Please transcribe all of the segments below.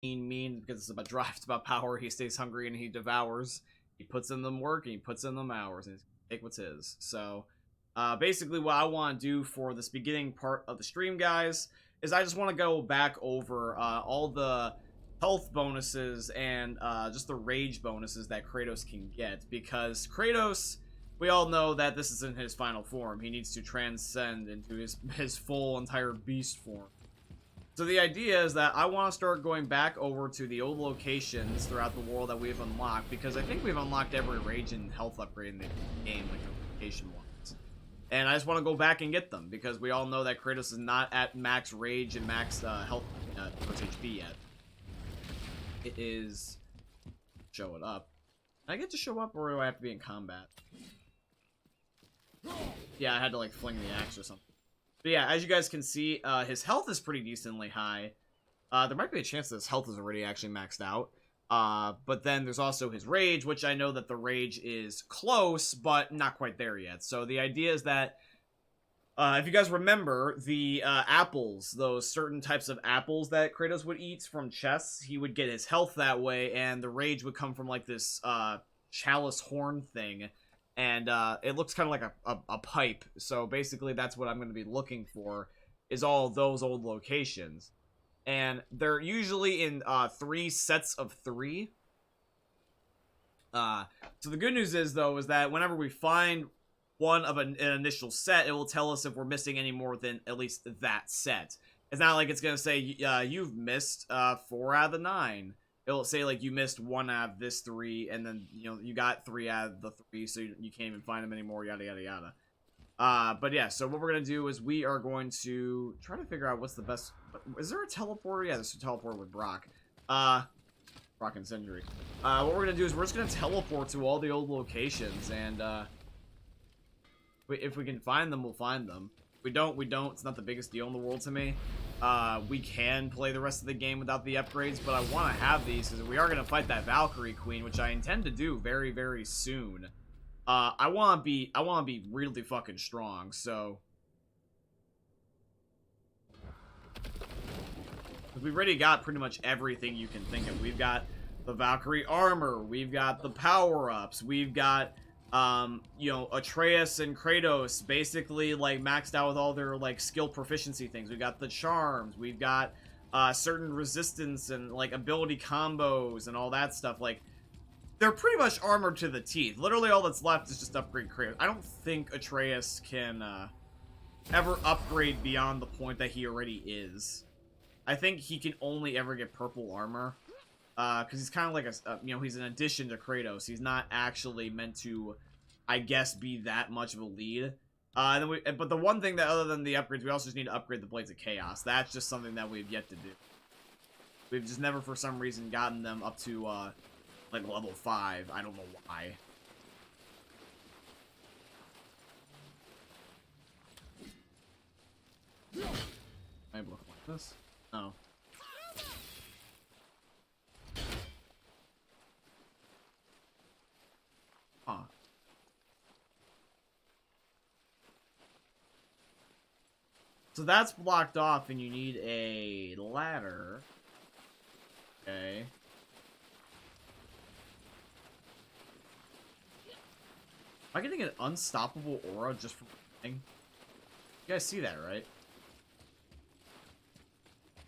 mean, because it's about drive, it's about power. He stays hungry and he devours. He puts in them work and he puts in them hours and he's gonna take what's his. So basically what I want to do for this beginning part of the stream, guys, is I just want to go back over all the health bonuses and just the rage bonuses that Kratos can get, because Kratos, we all know that this isn't his final form. He needs to transcend into his full entire beast form. So the idea is that I want to start going back over to the old locations throughout the world that we've unlocked, because I think we've unlocked every rage and health upgrade in the game, like the location ones. And I just want to go back and get them, because we all know that Kratos is not at max rage and max health versus HP yet. It is... show it up. Can I get to show up, or do I have to be in combat? Yeah, I had to like fling the axe or something. But yeah, as you guys can see, his health is pretty decently high. There might be a chance that his health is already actually maxed out. But then there's also his rage, which I know that the rage is close, but not quite there yet. So the idea is that, if you guys remember, the apples, those certain types of apples that Kratos would eat from chests, he would get his health that way, and the rage would come from like this chalice horn thing. And it looks kind of like a pipe. So basically that's what I'm going to be looking for, is all those old locations. And they're usually in 3 sets of 3. So the good news is, though, is that whenever we find one of an initial set, it will tell us if we're missing any more than at least that set. It's not like it's going to say, you've missed 4 out of the 9. It'll say, like, you missed 1 out of this 3, and then, you know, you got 3 out of the 3, so you can't even find them anymore, yada, yada, yada. But yeah, so what we're going to do is we are going to try to figure out what's the best... Is there a teleporter? Yeah, there's a teleporter with Brock. Brock and Sindri. What we're going to do is we're just going to teleport to all the old locations, and, if we can find them, we'll find them. If we don't, we don't. It's not the biggest deal in the world to me. We can play the rest of the game without the upgrades, but I want to have these because we are going to fight that Valkyrie Queen, which I intend to do very, very soon. I want to be really fucking strong, so we've already got pretty much everything you can think of. We've got the Valkyrie armor, we've got the power-ups, we've got you know, Atreus and Kratos basically like maxed out with all their like skill proficiency things. We've got the charms, we've got certain resistance and like ability combos and all that stuff. Like, they're pretty much armored to the teeth. Literally all that's left is just upgrade Kratos. I don't think Atreus can ever upgrade beyond the point that he already is. I think he can only ever get purple armor. Because he's kind of like a, you know, he's an addition to Kratos. He's not actually meant to, I guess, be that much of a lead. And then but the one thing that, other than the upgrades, we also just need to upgrade the Blades of Chaos. That's just something that we've yet to do. We've just never, for some reason, gotten them up to, like, level 5. I don't know why. Am I able to collect this? No. Huh. So that's blocked off, and you need a ladder. Okay. Am I getting an unstoppable aura just from running? You guys see that, right?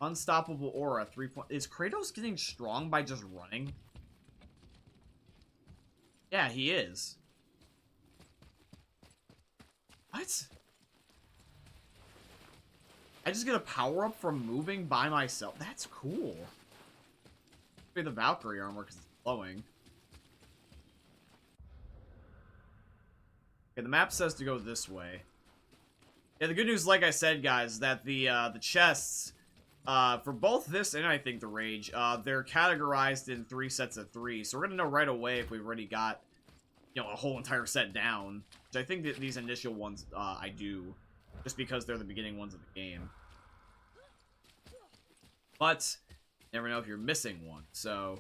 Unstoppable aura, 3 point. Is Kratos getting strong by just running? Yeah, he is. What? I just get a power-up from moving by myself? That's cool. Maybe the Valkyrie armor because it's glowing. Okay, the map says to go this way. Yeah, the good news, like I said, guys, is that the chests, for both this and I think the Rage, they're categorized in 3 sets of 3. So we're going to know right away if we've already got, you know, a whole entire set down. Which I think that these initial ones, I do. Just because they're the beginning ones of the game. But, you never know if you're missing one, so...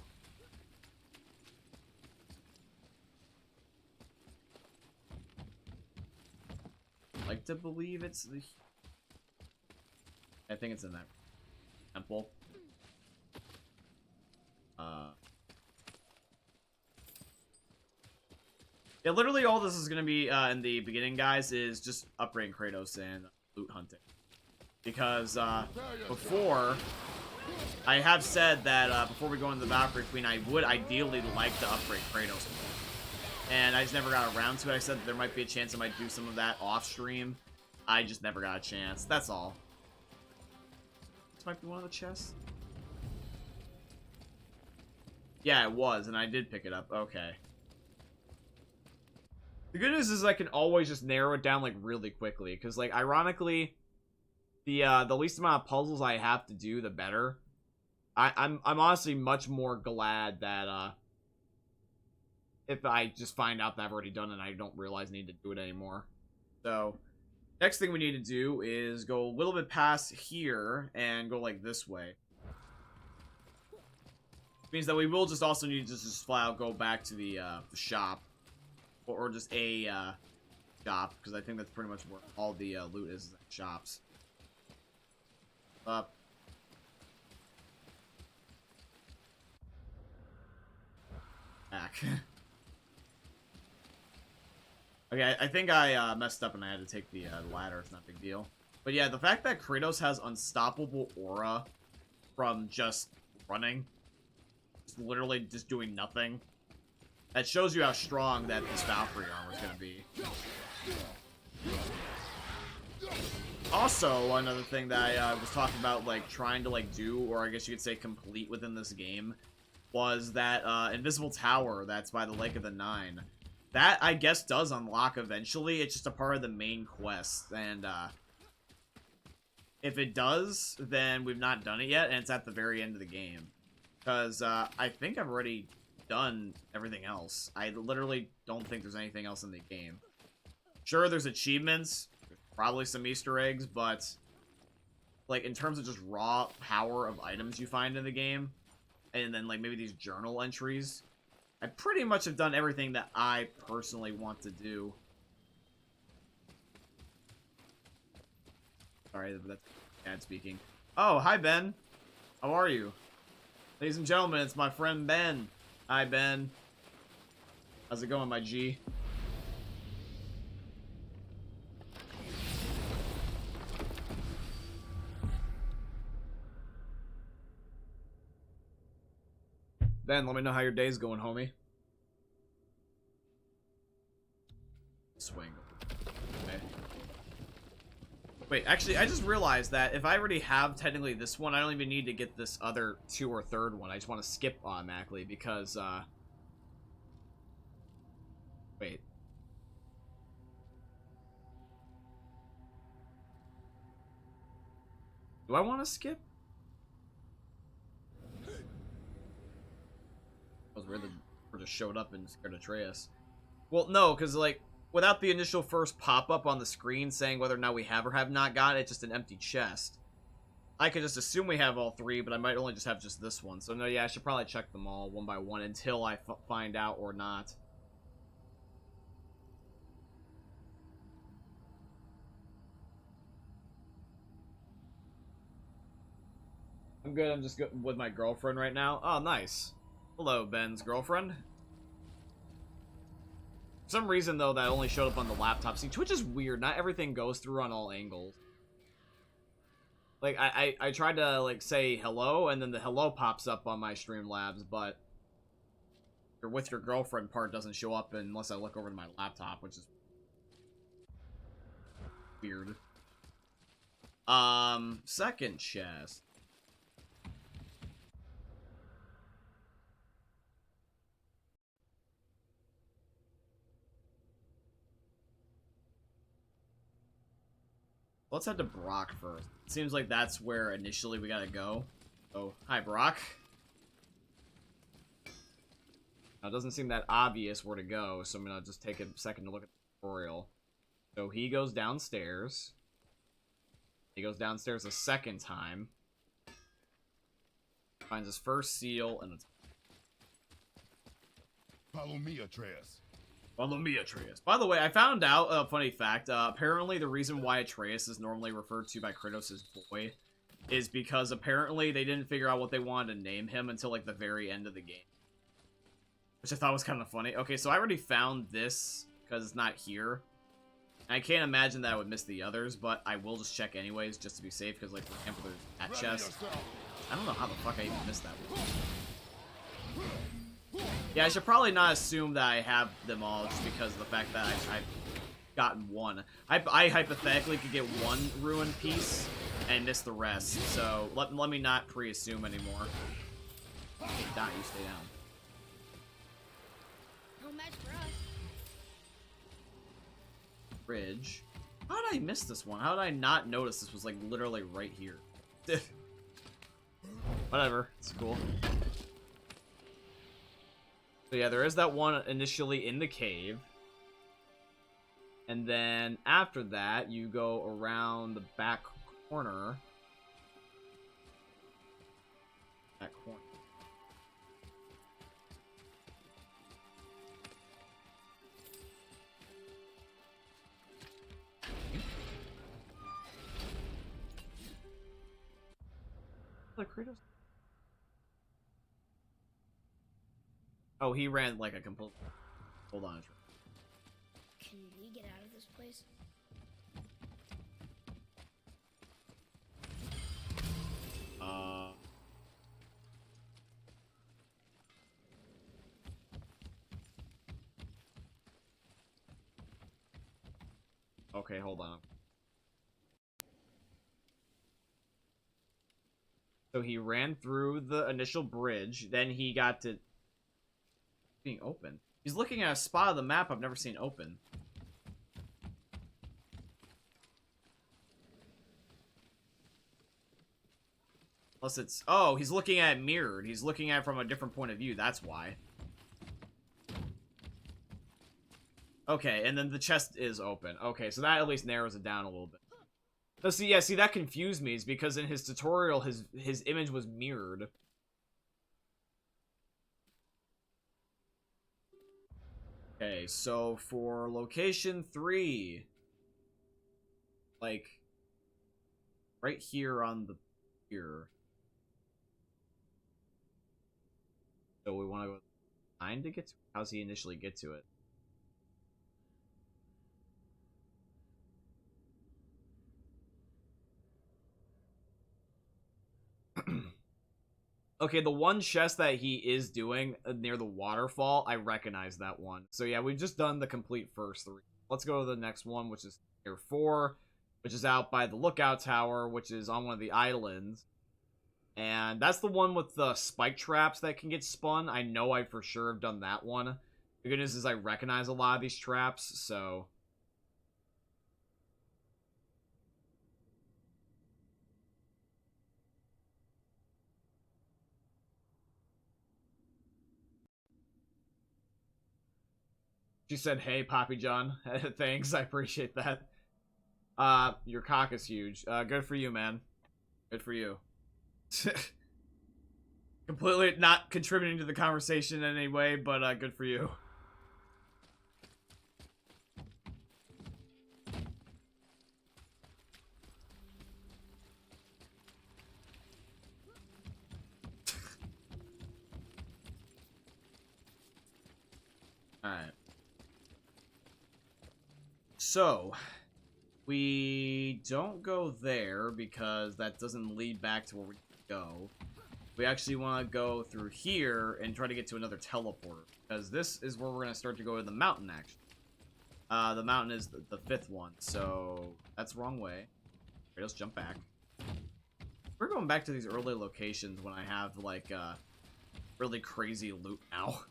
I'd like to believe it's the... I think it's in that temple. Yeah, literally all this is going to be in the beginning, guys, is just upgrading Kratos and loot hunting. Because before, I have said that before we go into the Valkyrie Queen, I would ideally like to upgrade Kratos. And I just never got around to it. I said that there might be a chance I might do some of that off stream. I just never got a chance. That's all. This might be one of the chests. Yeah, it was, and I did pick it up. Okay. The good news is I can always just narrow it down like really quickly, because like ironically, the least amount of puzzles I have to do, the better. I'm honestly much more glad that if I just find out that I've already done it and I don't realize I need to do it anymore. So next thing we need to do is go a little bit past here and go like this way. Which means that we will just also need to just flat out go back to the shop. Or just a shop, because I think that's pretty much where all the loot is at shops. Up. Back. Okay, I think I messed up and I had to take the ladder. It's not a big deal. But yeah, the fact that Kratos has unstoppable aura from just running, just literally just doing nothing, that shows you how strong that this Valkyrie armor is going to be. Also, another thing that I was talking about, like, trying to, like, do, or I guess you could say complete within this game, was that invisible tower that's by the Lake of the Nine. That, I guess, does unlock eventually. It's just a part of the main quest, and if it does, then we've not done it yet, and it's at the very end of the game. Because I think I've already done everything else. I literally don't think there's anything else in the game. Sure, there's achievements, there's probably some Easter eggs, but like in terms of just raw power of items you find in the game, and then like maybe these journal entries, I pretty much have done everything that I personally want to do. Sorry, that's bad speaking. Oh, hi Ben. How are you? Ladies and gentlemen, it's my friend Ben. Hi, Ben. How's it going, my G? Ben, let me know how your day's going, homie. Swing. Okay. Wait, actually, I just realized that if I already have technically this one, I don't even need to get this other 2 or 3rd one. I just want to skip automatically because, wait. Do I want to skip? That was weird that we just showed up and scared Atreus. Well, no, because, like, without the initial first pop-up on the screen saying whether or not we have or have not got it, it's just an empty chest. I could just assume we have all 3, but I might only just have just this one. So, no, yeah, I should probably check them all one by one until I find out or not. I'm good. I'm just with my girlfriend right now. Oh, nice. Hello, Ben's girlfriend. For some reason, though, that only showed up on the laptop. See, Twitch is weird. Not everything goes through on all angles. Like, I tried to, like, say hello, and then the hello pops up on my Streamlabs, but your with your girlfriend part doesn't show up unless I look over to my laptop, which is weird. Second chest. Let's head to Brock first. It seems like that's where initially we gotta go. Oh, hi, Brock. Now, it doesn't seem that obvious where to go, so I'm gonna just take a second to look at the tutorial. So he goes downstairs. He goes downstairs a second time. Finds his first seal, and it's... Follow me, Atreus. Follow me, Atreus. By the way, I found out a funny fact. Apparently, the reason why Atreus is normally referred to by Kratos as boy is because apparently they didn't figure out what they wanted to name him until, like, the very end of the game. which I thought was kind of funny. Okay, so I already found this because it's not here. I can't imagine that I would miss the others, but I will just check anyways, just to be safe, because, like, for example, there's that chest. I don't know how the fuck I even missed that one. Yeah, I should probably not assume that I have them all, just because of the fact that I've gotten one. I hypothetically could get one ruined piece and miss the rest, so let me not pre-assume anymore. Die, you stay down. No match for us. Bridge. How did I miss this one? How did I not notice this was like literally right here? Whatever, it's cool. So yeah, there is that one initially in the cave. And then after that, you go around the back corner. Back corner. Kratos? Oh, he ran like a complete. Hold on. Can we get out of this place? Okay, hold on. So he ran through the initial bridge, then he got to being open. He's looking at a spot of the map I've never seen open. Unless it's... Oh, he's looking at it mirrored. He's looking at it from a different point of view. That's why. Okay, and then the chest is open. Okay, so that at least narrows it down a little bit. No, see, yeah, see, that confused me. Is because in his tutorial, his image was mirrored. Okay, so for location 3, like, right here on the here. So we want to go 9 to get to. How's he initially get to it? Okay, the one chest that he is doing near the waterfall, I recognize that one. So yeah, we've just done the complete first 3. Let's go to the next one, which is near 4, which is out by the lookout tower, which is on one of the islands. And that's the one with the spike traps that can get spun. I know I for sure have done that one. The good news is I recognize a lot of these traps, so... She said, hey, Poppy John. Thanks, I appreciate that. Your cock is huge. Good for you, man. Good for you. Completely not contributing to the conversation in any way, but good for you. Alright. So, we don't go there because that doesn't lead back to where we go. We actually want to go through here and try to get to another teleporter, because this is where we're going to start to go to the mountain, actually. The mountain is the 5th one, so that's the wrong way. Okay, let's jump back. We're going back to these early locations when I have, like, really crazy loot now.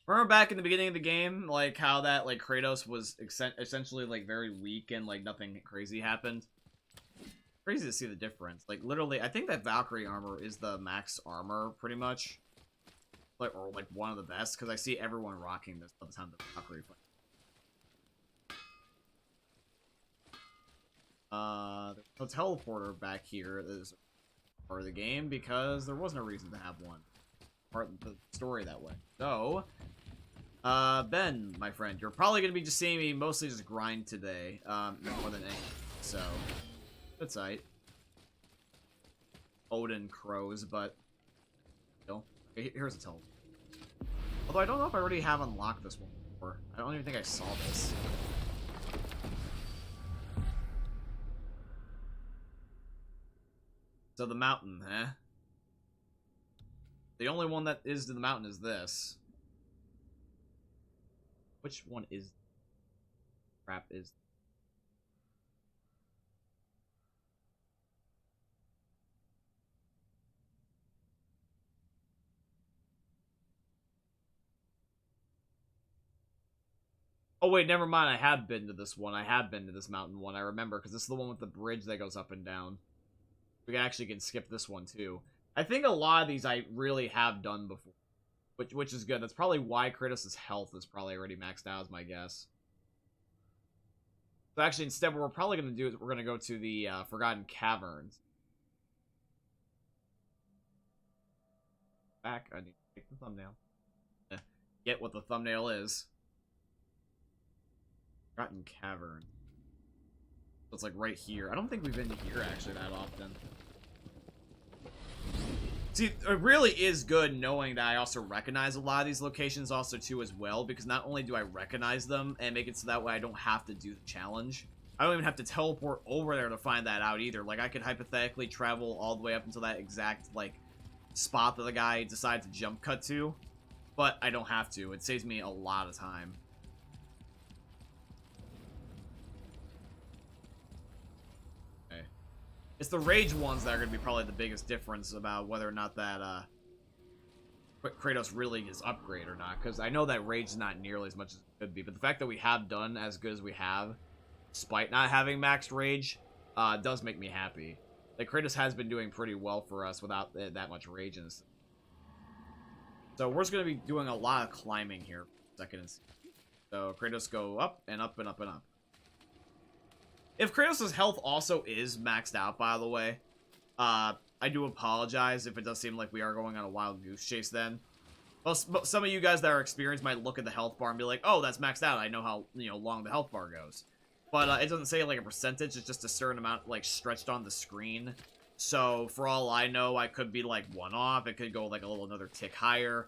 Remember back in the beginning of the game, like, how that, like, Kratos was essentially, like, very weak and, like, nothing crazy happened? Crazy to see the difference. Like, literally, I think that Valkyrie armor is the max armor, pretty much. Like, or, like, one of the best, because I see everyone rocking this by the time the Valkyrie fight. There's no teleporter back here. This is part of the game, because there wasn't a reason to have one. Part of the story that way. So, Ben, my friend, you're probably going to be just seeing me mostly just grind today, more than anything, so, good sight. Odin crows, but Okay, here's a teleport. Although I don't know if I already have unlocked this one before. I don't even think I saw this. So the mountain, eh? The only one that is to the mountain is this. Which one is... crap is... Oh wait, never mind, I have been to this one. I have been to this mountain one, I remember, because this is the one with the bridge that goes up and down. We actually can skip this one too. I think a lot of these I really have done before. Which is good. That's probably why Kratos' health is probably already maxed out, is my guess. So actually, instead, what we're probably going to do is we're going to go to the Forgotten Caverns. Back, I need to take the thumbnail. Get what the thumbnail is. Forgotten Cavern. So it's like right here. I don't think we've been here actually that often. See, it really is good knowing that I also recognize a lot of these locations also too as well, because not only do I recognize them and make it so that way I don't have to do the challenge, I don't even have to teleport over there to find that out either. Like, I could hypothetically travel all the way up until that exact, like, spot that the guy decides to jump cut to, but I don't have to. It saves me a lot of time. It's the rage ones that are going to be probably the biggest difference about whether or not that Kratos really is upgrade or not. Because I know that rage is not nearly as much as it could be. But the fact that we have done as good as we have, despite not having maxed rage, does make me happy. Like, Kratos has been doing pretty well for us without that much rage. So we're just going to be doing a lot of climbing here. So Kratos go up and up and up and up. If Kratos' health also is maxed out, by the way, I do apologize if it does seem like we are going on a wild goose chase then. Well, some of you guys that are experienced might look at the health bar and be like, oh, that's maxed out. I know how, long the health bar goes. But it doesn't say, like, a percentage. It's just a certain amount, like, stretched on the screen. So, for all I know, I could be, like, one off. It could go, like, another tick higher.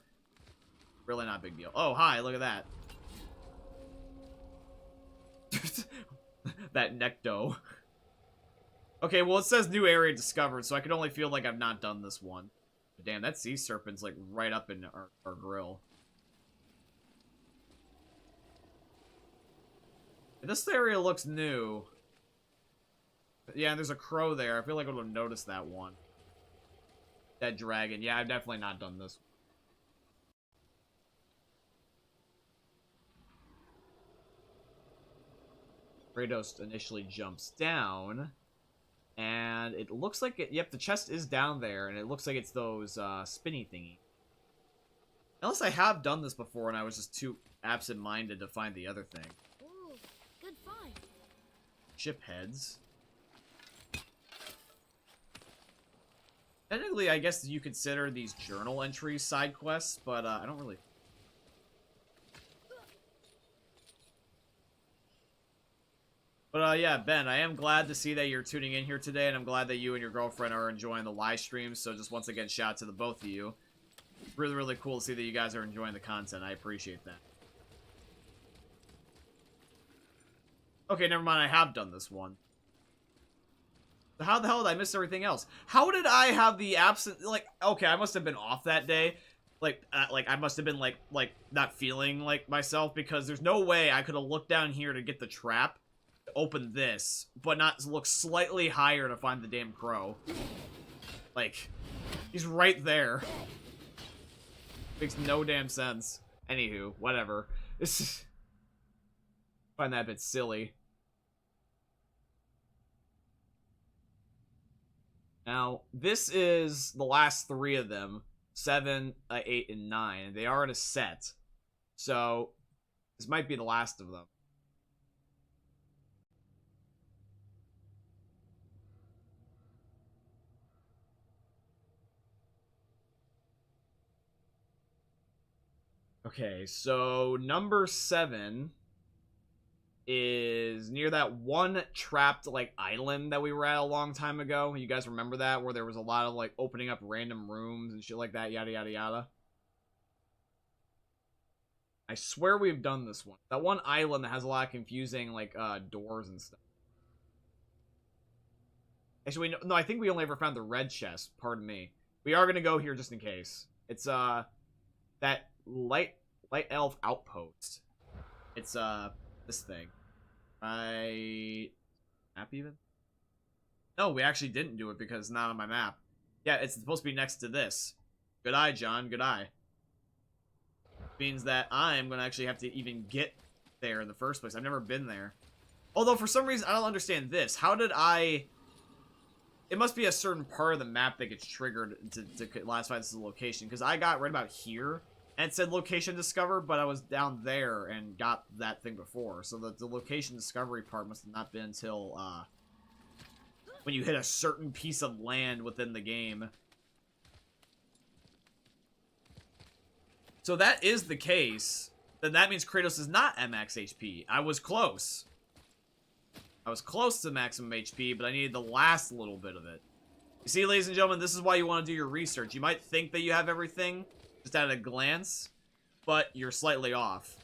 Really not a big deal. Oh, hi, look at that. That necto. Okay, well, it says new area discovered, so I can only feel like I've not done this one. Damn, that sea serpent's, like, right up in our grill. This area looks new. Yeah, there's a crow there. I feel like I would have noticed that one. That dragon. Yeah, I've definitely not done this. Kratos initially jumps down, and it looks like it. Yep, the chest is down there, and it looks like it's those spinny thingy. Unless I have done this before, and I was just too absent-minded to find the other thing. Ooh, good find. Ship heads. Technically, I guess you consider these journal entries side quests, but I don't really. But, yeah, Ben, I am glad to see that you're tuning in here today, and I'm glad that you and your girlfriend are enjoying the live stream, so just once again, shout out to the both of you. Really, really cool to see that you guys are enjoying the content. I appreciate that. Okay, never mind, I have done this one. So how the hell did I miss everything else? How did I have the absent, like, okay, I must have been off that day. Like I must have been, like, not feeling like myself, because there's no way I could have looked down here to get the trap. Open this, but not look slightly higher to find the damn crow. Like, he's right there. Makes no damn sense. Anywho, whatever. This is... find that a bit silly. Now, this is the last three of them. 7, 8, and 9. They are in a set. So, this might be the last of them. Okay, so number 7 is near that one trapped, like, island that we were at a long time ago. You guys remember that? Where there was a lot of, like, opening up random rooms and shit like that, yada, yada, yada. I swear we've done this one. That one island that has a lot of confusing, like, doors and stuff. Actually, no, I think we only ever found the red chest. Pardon me. We are gonna go here just in case. It's, that light elf outpost. It's, this thing. Map even? No, we actually didn't do it because it's not on my map. Yeah, it's supposed to be next to this. Good eye, John. Good eye. Means that I'm gonna actually have to even get there in the first place. I've never been there. Although, for some reason, I don't understand this. How did I... It must be a certain part of the map that gets triggered to classify this as a location. Because I got right about here, and it said location discovered, but I was down there and got that thing before. So the location discovery part must have not been until, when you hit a certain piece of land within the game. So that is the case. Then that means Kratos is not at max HP. I was close. I was close to maximum HP, but I needed the last little bit of it. You see, ladies and gentlemen, this is why you want to do your research. You might think that you have everything just at a glance, but you're slightly off.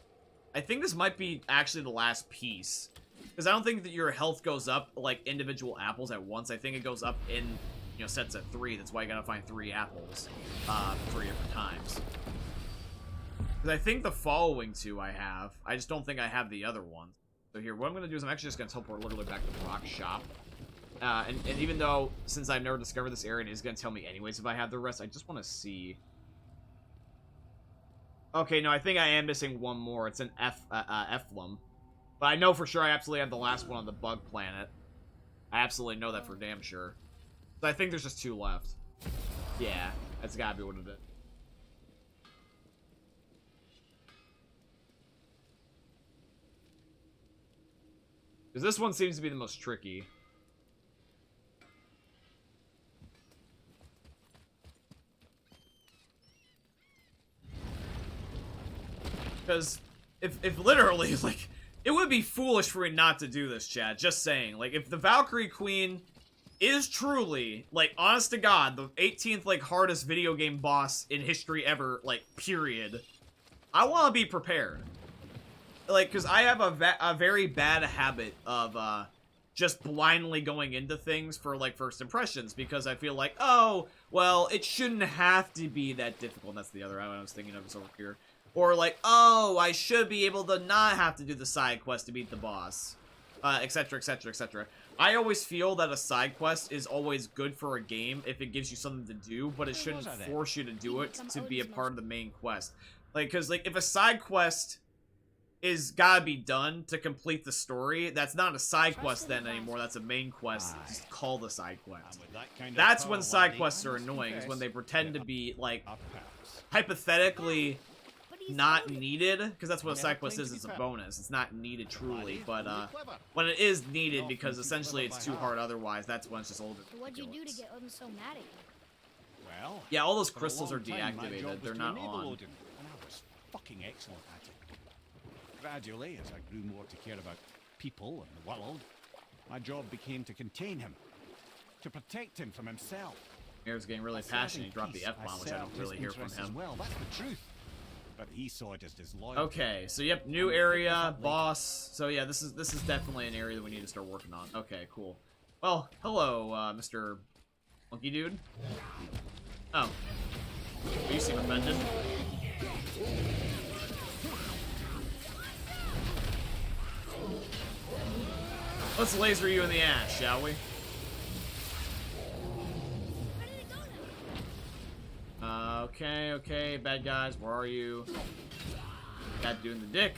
I think this might be actually the last piece. Because I don't think that your health goes up like individual apples at once. I think it goes up in, you know, sets at 3. That's why you gotta find 3 apples 3 different times. Because I think the following 2 I have. I just don't think I have the other ones. So here, what I'm going to do is I'm actually just going to teleport literally back to the rock shop. And even though, since I've never discovered this area, and it's going to tell me anyways if I have the rest, I just want to see. Okay, no, I think I am missing one more. It's an Eflum. But I know for sure I absolutely have the last one on the bug planet. I absolutely know that for damn sure. So I think there's just 2 left. Yeah, that's got to be what it is. Because this one seems to be the most tricky. Because if literally, like, it would be foolish for me not to do this, Chad. Just saying. Like, if the Valkyrie Queen is truly, like, honest to God, the 18th, like, hardest video game boss in history ever, like, period, I want to be prepared. Like, because I have a very bad habit of, just blindly going into things for, like, first impressions, because I feel like, oh, well, it shouldn't have to be that difficult. That's the other one I was thinking of is over here. Or, like, oh, I should be able to not have to do the side quest to beat the boss, etc., etc., etc. I always feel that a side quest is always good for a game if it gives you something to do, but it shouldn't force you to do it to be a part of the main quest. Like, because, like, if a side quest is gotta be done to complete the story, that's not a side quest then anymore, that's a main quest. Just call the side quest. That's when side quests are annoying, is when they pretend to be, like, hypothetically not needed, because that's what a side quest is, it's a bonus. It's not needed truly, but when it is needed because essentially it's too hard otherwise, that's when it's just older. What'd you do to get them so mad at you? Well, yeah, all those crystals are deactivated, they're not on. And I was fucking excellent at it. Gradually, as I grew more to care about people and the world, my job became to contain him, to protect him from himself. Mirror's getting really passionate. He dropped the F-bomb, which I don't really hear from him. Well, that's the truth. But he saw it as disloyal. Okay, so yep, new area, boss. So yeah, this is definitely an area that we need to start working on. Okay, cool. Well, hello, Mr. Monkey Dude. Oh, you seem offended. Let's laser you in the ass, shall we? Okay, bad guys, where are you? Got doing the dick.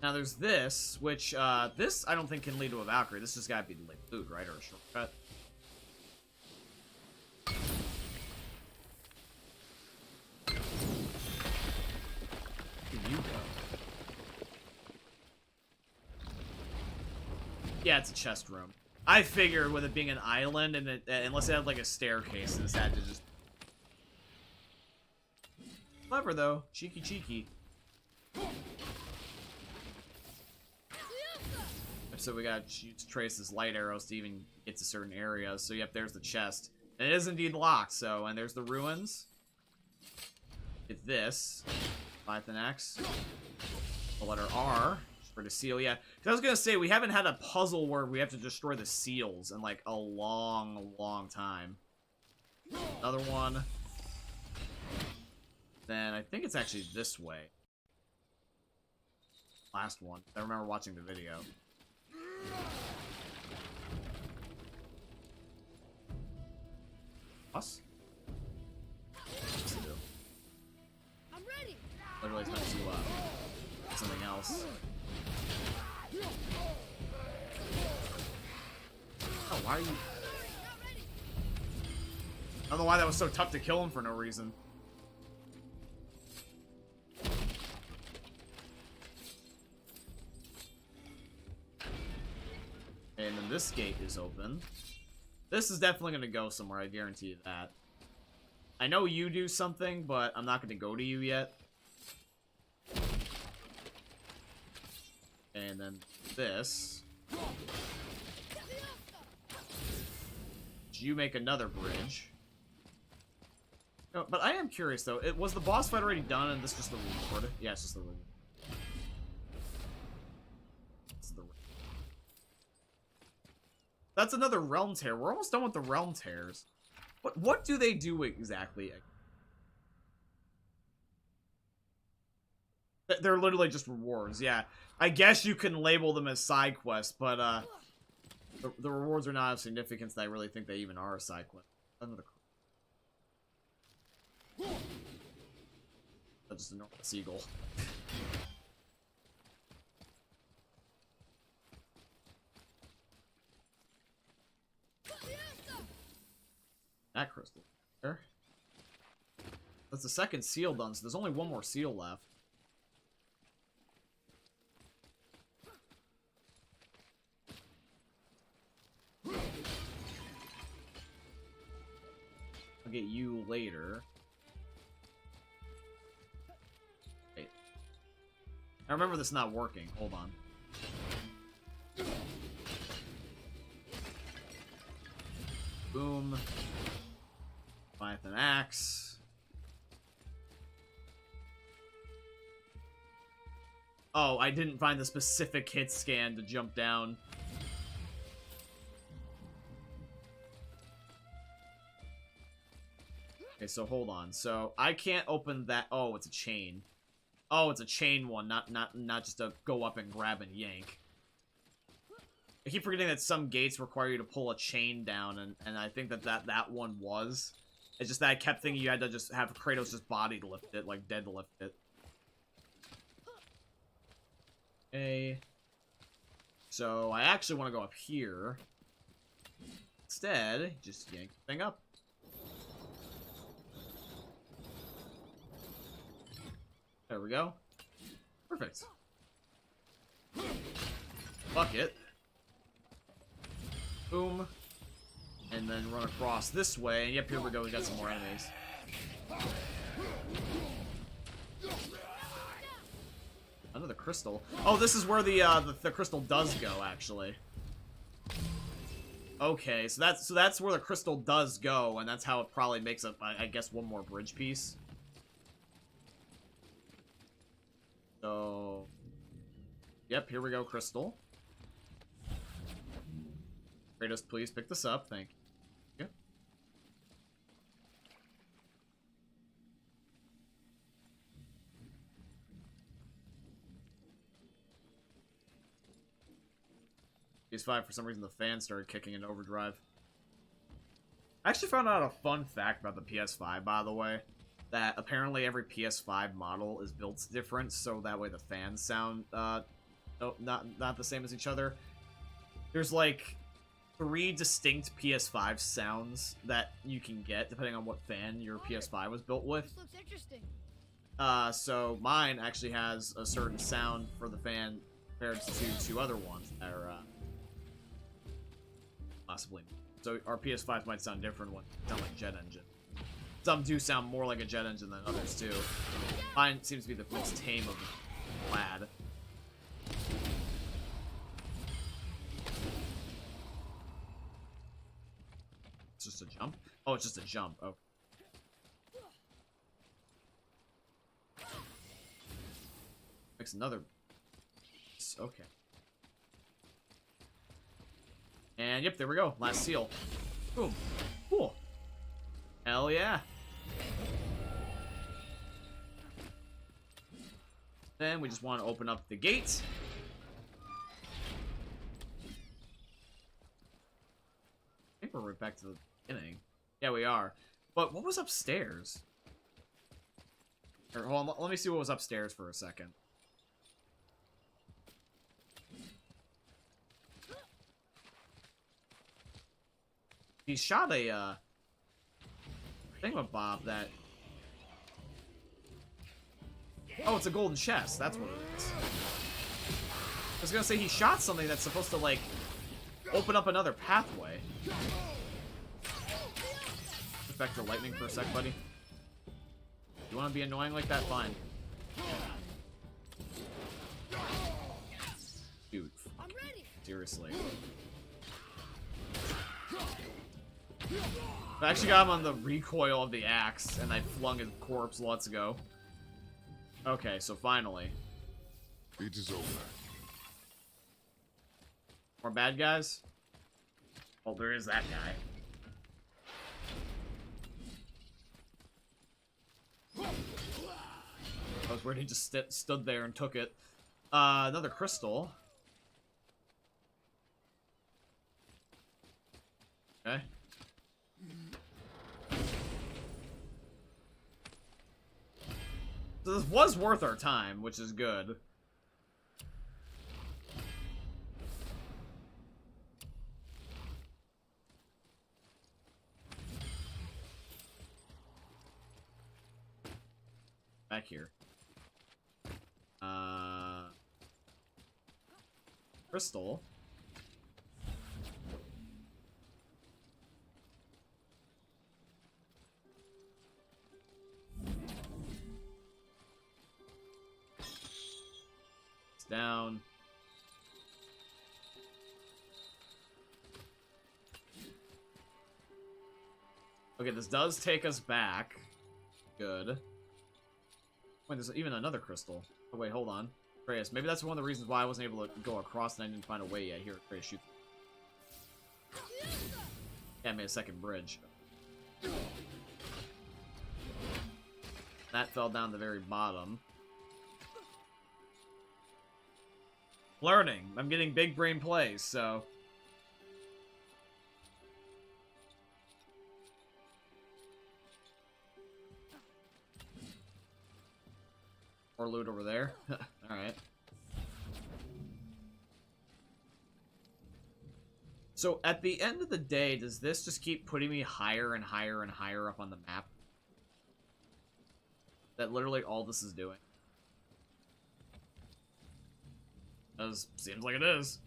Now there's this, which, this I don't think can lead to a Valkyrie. This just gotta be like loot, right? Or a shortcut. Where you go? Yeah, it's a chest room. I figured with it being an island, and unless it had like a staircase, this had to just... Clever though, cheeky. So we gotta trace this light arrows to even get to certain areas. So yep, there's the chest, and it is indeed locked. So, and there's the ruins. Get this. Python X. The letter R. For the seal, yeah. 'Cause I was gonna say, we haven't had a puzzle where we have to destroy the seals in, like, a long, long time. Another one. Then I think it's actually this way. Last one. I remember watching the video. Us? What's it do? I'm ready. Literally, it's meant to something else. Oh, why are you? I don't know why that was so tough to kill him for no reason. And then this gate is open. This is definitely gonna go somewhere, I guarantee you that. I know you do something, but I'm not gonna go to you yet. And then this. You make another bridge. No, but I am curious though. Was the boss fight already done and this just the reward? Yeah, it's just the reward. That's another realm tear. We're almost done with the realm tears. What do they do exactly? They're literally just rewards, yeah. I guess you can label them as side quests, but the rewards are not of significance that I really think they even are a side quest. Another. That's just a normal seagull. That crystal. There. That's the second seal done, so there's only one more seal left. I'll get you later. Wait. I remember this not working. Hold on. Boom. Python axe. Oh, I didn't find the specific hit scan to jump down. Okay, so hold on. So I can't open that. Oh, it's a chain. Oh, it's a chain one, not just a go up and grab and yank. I keep forgetting that some gates require you to pull a chain down, and I think that one was. It's just that I kept thinking you had to just have Kratos just body lift it, like dead lift it. Okay. So I actually want to go up here. Instead, just yank the thing up. There we go. Perfect. Fuck it. Boom. And then run across this way. And yep, here we go. We got some more enemies. Another crystal. Oh, this is where the crystal does go, actually. Okay, so that's where the crystal does go, and that's how it probably makes up, I guess, one more bridge piece. So, yep, here we go, crystal. Kratos, please pick this up. Thank you. PS5, for some reason, the fan started kicking in overdrive. I actually found out a fun fact about the PS5, by the way. That apparently every PS5 model is built different, so that way the fans sound, not the same as each other. There's, like, 3 distinct PS5 sounds that you can get, depending on what fan your PS5 was built with. This looks interesting. So mine actually has a certain sound for the fan compared to 2 other ones that are, possibly. So our PS5 might sound different when they sound like jet engine. Some do sound more like a jet engine than others too. Mine seems to be the most tame of the lad. It's just a jump? Oh, it's just a jump. Oh. Makes another. Okay. And yep, there we go. Last seal. Boom. Cool. Hell yeah. Then we just want to open up the gate. I think we're right back to the beginning. Yeah, we are. But what was upstairs? Or, hold on, let me see what was upstairs for a second. He shot a, thingamabob that... Oh, it's a golden chest. That's what it is. I was gonna say he shot something that's supposed to, like, open up another pathway. Just back to lightning for a sec, buddy. You want to be annoying like that? Fine. Dude. I'm ready. Seriously. I actually got him on the recoil of the axe, and I flung his corpse. Let's go. Okay, so finally. It is over. More bad guys? Oh, there is that guy. I was worried he just stood there and took it. Another crystal. Okay. So this was worth our time, which is good. Back here. Crystal. It's down. Okay, this does take us back. Good. Wait, there's even another crystal. Oh, wait, hold on. Atreus, maybe that's one of the reasons why I wasn't able to go across and I didn't find a way yet. Here, Atreus, shoot. Yeah, I made a second bridge. That fell down the very bottom. Learning. I'm getting big brain plays, so... More loot over there. Alright. So, at the end of the day, does this just keep putting me higher and higher and higher up on the map? That literally all this is doing. Seems like it is.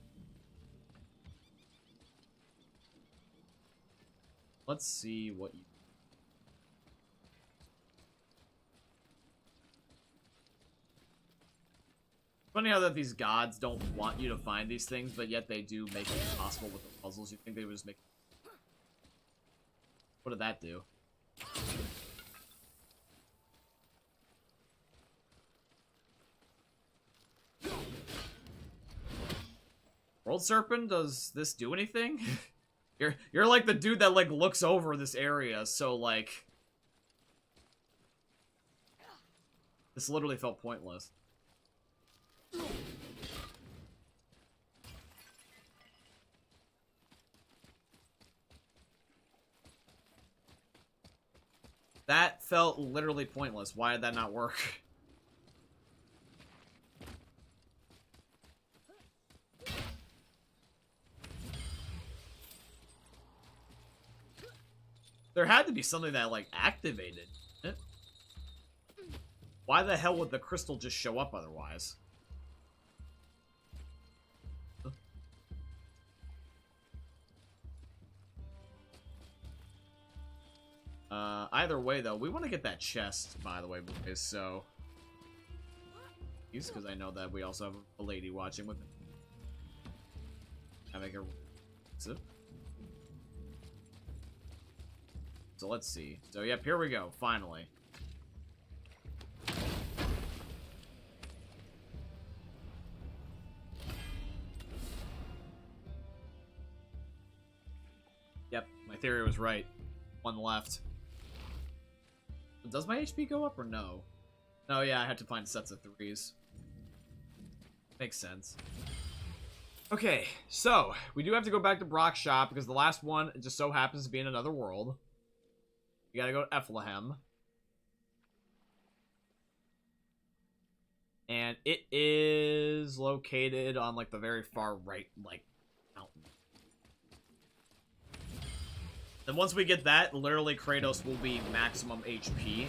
Let's see what you... Funny how that these gods don't want you to find these things, but yet they do make it possible with the puzzles. You think they would just make... What did that do? World Serpent, does this do anything? You're like the dude that like looks over this area, so like... This literally felt pointless. That felt literally pointless. Why did that not work? There had to be something that, like, activated it. Why the hell would the crystal just show up otherwise? Either way, though, we want to get that chest, by the way, boys, so... Because I know that we also have a lady watching with me. I make her... So let's see. So, yep, here we go, finally. Yep, my theory was right. One left. Does my HP go up or no? No, yeah, I had to find sets of 3s. Makes sense. Okay, so we do have to go back to Brock's shop because the last one it just so happens to be in another world. You gotta go to Ethlehem. And it is located on, like, the very far right, like, mountain. Then once we get that, literally Kratos will be maximum HP.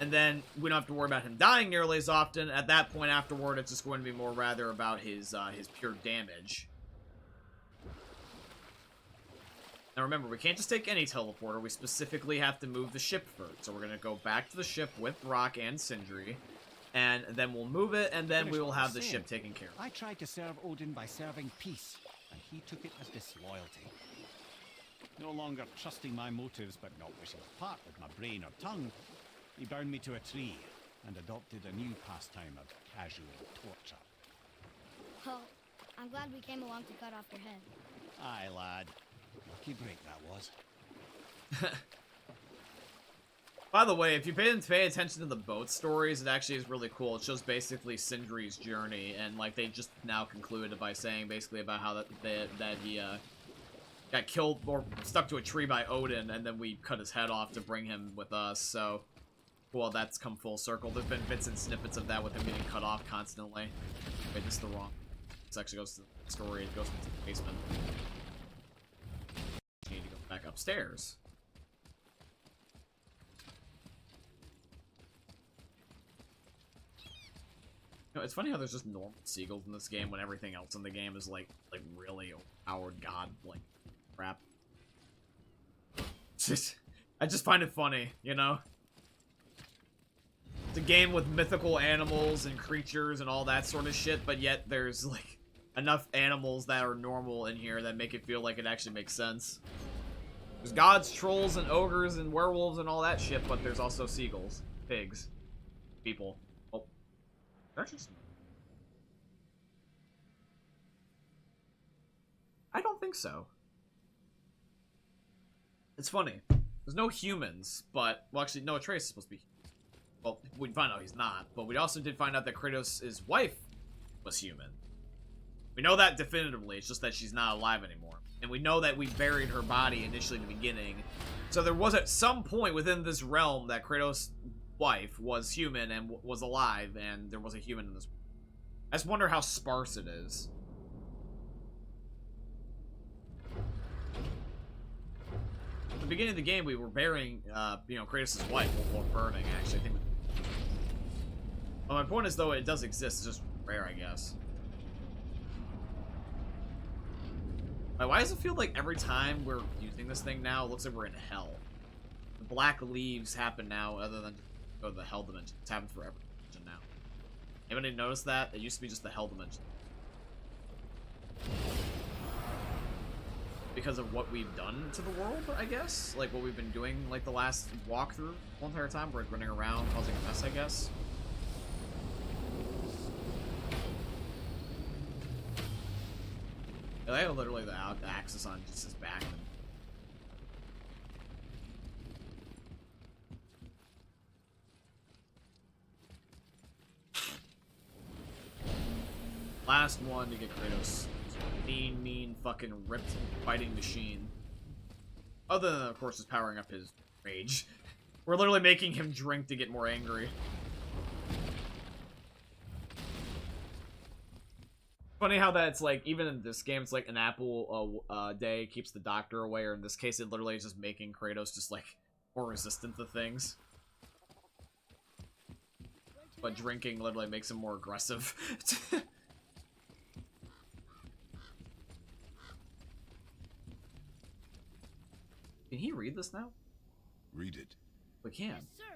And then we don't have to worry about him dying nearly as often. At that point afterward, it's just going to be more rather about his pure damage. Now remember, we can't just take any teleporter. We specifically have to move the ship first. So we're going to go back to the ship with Brock and Sindri. And then we'll move it, and then we will have the ship taken care of. I tried to serve Odin by serving peace, and he took it as disloyalty. No longer trusting my motives, but not wishing to part with my brain or tongue, he bound me to a tree and adopted a new pastime of casual torture. Well, I'm glad we came along to cut off your head. Aye, lad. Lucky break that was. By the way, if you pay attention to the boat stories, it actually is really cool. It shows basically Sindri's journey, and like they just now concluded by saying basically about how that he got killed or stuck to a tree by Odin, and then we cut his head off to bring him with us. So, well, that's come full circle. There's been bits and snippets of that with him getting cut off constantly. Wait, this is the wrong. This actually goes to the story. It goes into the basement. We need to go back upstairs. You know, it's funny how there's just normal seagulls in this game when everything else in the game is like really overpowered god like crap. I just find it funny, you know? It's a game with mythical animals and creatures and all that sort of shit, but yet there's like enough animals that are normal in here that make it feel like it actually makes sense. There's gods, trolls, and ogres, and werewolves, and all that shit, but there's also seagulls, pigs, people. Oh. I don't think so. It's funny. There's no humans, but... Well, actually, no, Atreus is supposed to be... Well, we find out he's not, but we also did find out that Kratos' wife was human. We know that definitively, it's just that she's not alive anymore. And we know that we buried her body initially in the beginning. So there was at some point within this realm that Kratos' wife was human and was alive, and there was a human in this. I just wonder how sparse it is. At the beginning of the game, we were burying, you know, Kratos' wife while burning, actually. I think. Well, my point is, though, it does exist. It's just rare, I guess. Why does it feel like every time we're using this thing now, it looks like we're in hell? The black leaves happen now, other than go to the hell dimension. It's happened for every dimension now. Anybody notice that? It used to be just the hell dimension. Because of what we've done to the world, I guess? Like, what we've been doing, like, the last walkthrough the entire time? We're running around, causing a mess, I guess. They have literally the axis on just his back. Last one to get Kratos. Mean, fucking ripped fighting machine. Other than, of course, just powering up his rage. We're literally making him drink to get more angry. Funny how that's like, even in this game, it's like an apple a day keeps the doctor away, or in this case, it literally is just making Kratos just like more resistant to things. But drinking literally makes him more aggressive. Can he read this now? Read it. We can. Yes, sir.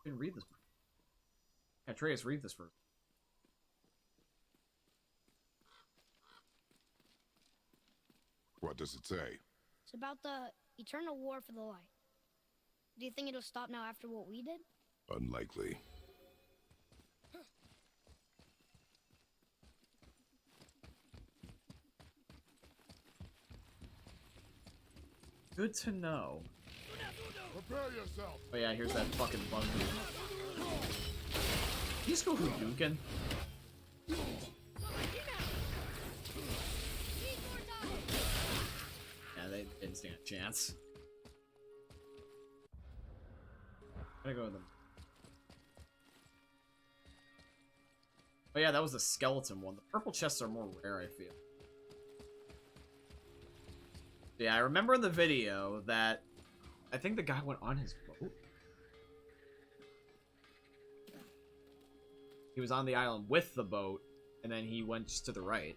We can read this. Atreus, read this first. What does it say? It's about the eternal war for the light. Do you think it'll stop now after what we did? Unlikely. Good to know. Prepare yourself. Oh yeah, here's that fucking bug. He's go Hadouken. Yeah, they didn't stand a chance. I'm gonna go with them. Oh yeah, that was the skeleton one. The purple chests are more rare, I feel. Yeah, I remember in the video that I think the guy went on his boat. He was on the island with the boat, and then he went just to the right.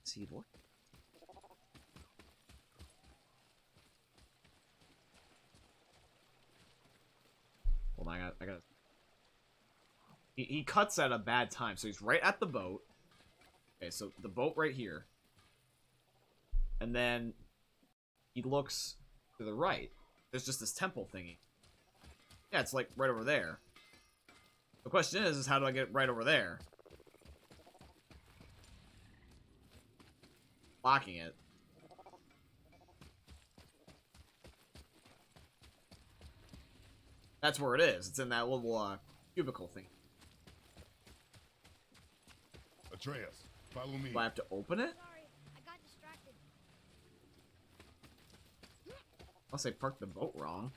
Seed what? Hold on, I gotta. He cuts at a bad time, so he's right at the boat. Okay, so the boat right here, and then he looks to the right. There's just this temple thingy. Yeah, it's like right over there. The question is how do I get right over there? Blocking it. That's where it is. It's in that little cubicle thing. Atreus, follow me. Do I have to open it? Sorry, I got distracted. Unless I parked the boat wrong.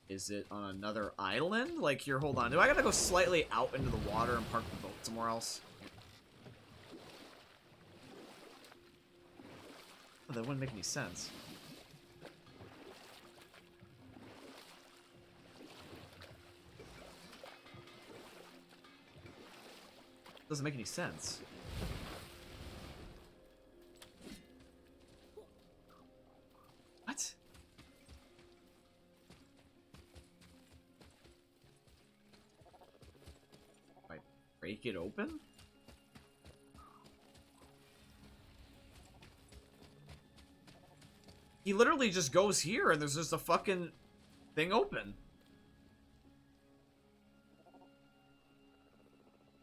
Is it on another island? Like, here, hold on. Do I gotta go slightly out into the water and park the boat somewhere else? Oh, that wouldn't make any sense. Doesn't make any sense. What? I break it open? He literally just goes here and there's just a fucking thing open.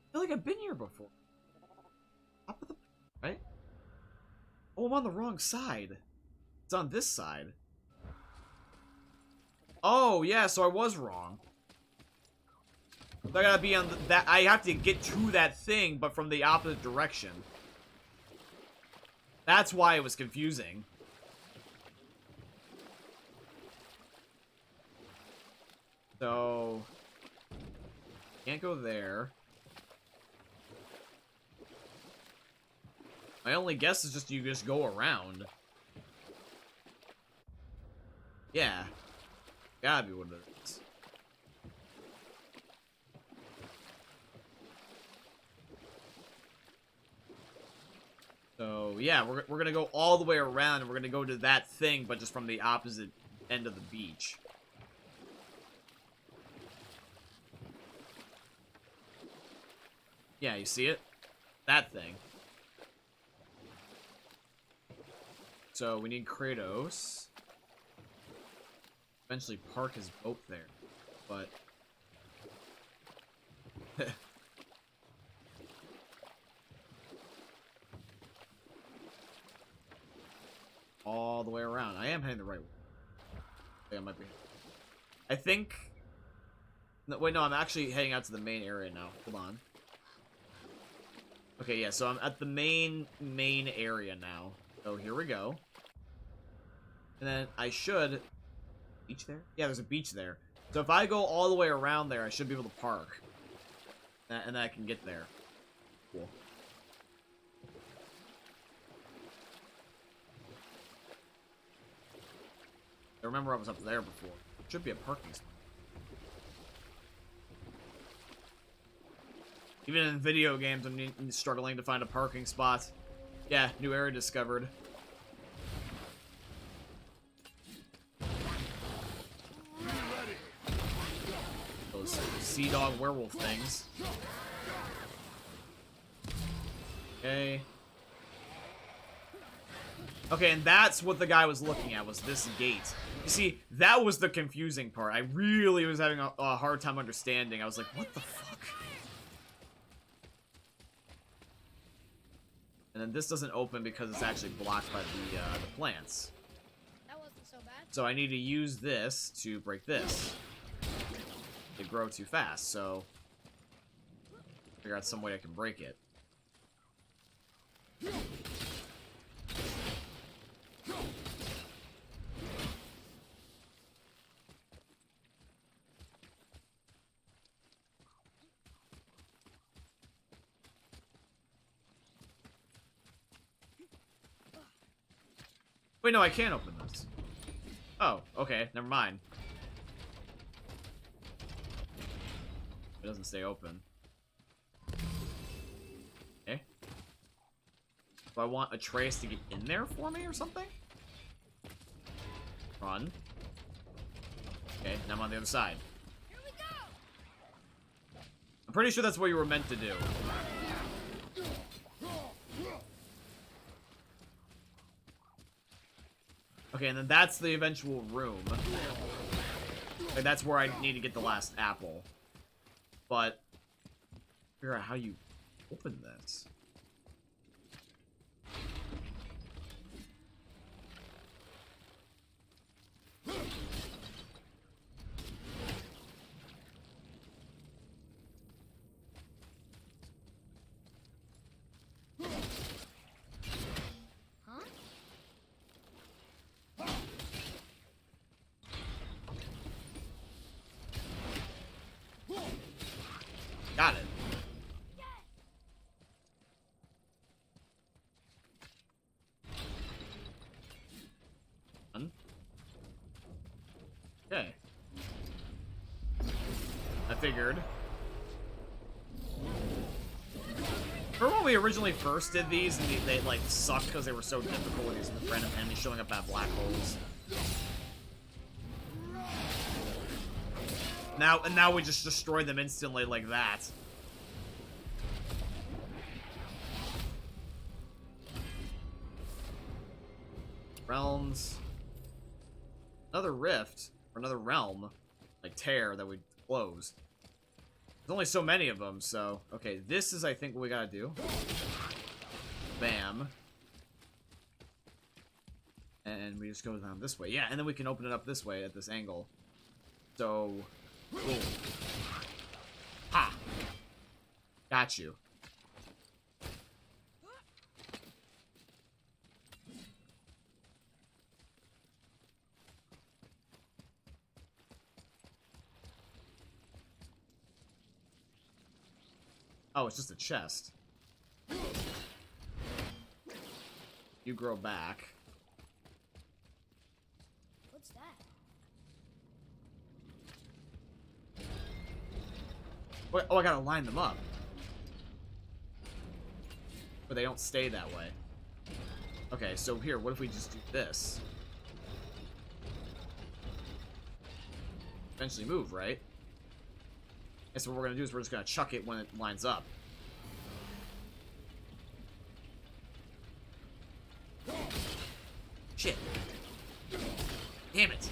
I feel like I've been here before. Top of the... right? Oh, I'm on the wrong side. It's on this side. Oh, yeah, so I was wrong. So I gotta be on that... I have to get to that thing, but from the opposite direction. That's why it was confusing. So... can't go there. My only guess is just you just go around. Yeah. Gotta be what it is. So, yeah, we're gonna go all the way around and we're gonna go to that thing, but just from the opposite end of the beach. Yeah, you see it? That thing. So, we need Kratos. Eventually park his boat there. But... all the way around. I am heading the right way. I think I might be. I think... no, wait, no, I'm actually heading out to the main area now. Hold on. Okay, yeah, so I'm at the main area now. So here we go. And then I should... beach there? Yeah, there's a beach there. So if I go all the way around there, I should be able to park. And then I can get there. Cool. I remember I was up there before. Should be a parking spot. Even in video games, I'm struggling to find a parking spot. Yeah, new area discovered. Those sea dog werewolf things. Okay. Okay, and that's what the guy was looking at, was this gate. You see, that was the confusing part. I really was having a hard time understanding. I was like, what the fuck? And then this doesn't open because it's actually blocked by the plants. That wasn't so bad. So I need to use this to break this. They grow too fast, so figure out some way I can break it. Wait, no, I can't open this. Oh, okay, never mind. It doesn't stay open. Okay. Do I want Atreus to get in there for me or something? Run. Okay, now I'm on the other side. Here we go. I'm pretty sure that's what you were meant to do. Okay, and then that's the eventual room. Like, that's where I need to get the last apple. But figure out how you open this. Huh? Got it. Done. Okay. I figured. Remember when we originally first did these and they like sucked because they were so difficult with these random enemies showing up at black holes? Now we just destroy them instantly like that. Realms. Another rift, or another realm, like tear that we closed. There's only so many of them, so... Okay, this is, I think, what we gotta do. Bam. And we just go down this way. Yeah, and then we can open it up this way at this angle. So... Boom. Ha! Got you. Oh, it's just a chest. You grow back. What's that? Wait, oh, I gotta line them up. But they don't stay that way. Okay, so here, what if we just do this? Eventually move, right? And so what we're gonna do is we're just gonna chuck it when it lines up. Shit. Damn it.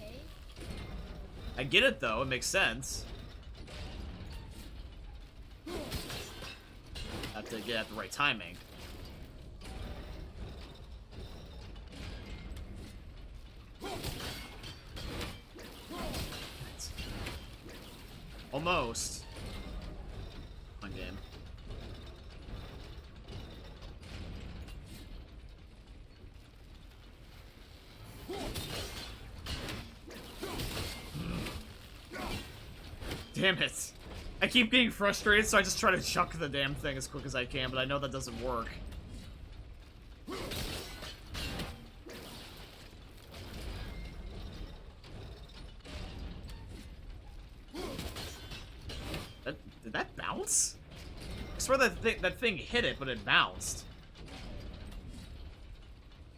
Okay. I get it though, it makes sense. Have to get at the right timing. Almost. Fun game. Damn it. I keep getting frustrated, so I just try to chuck the damn thing as quick as I can, but I know that doesn't work. Did that bounce? I swear that thing hit it, but it bounced.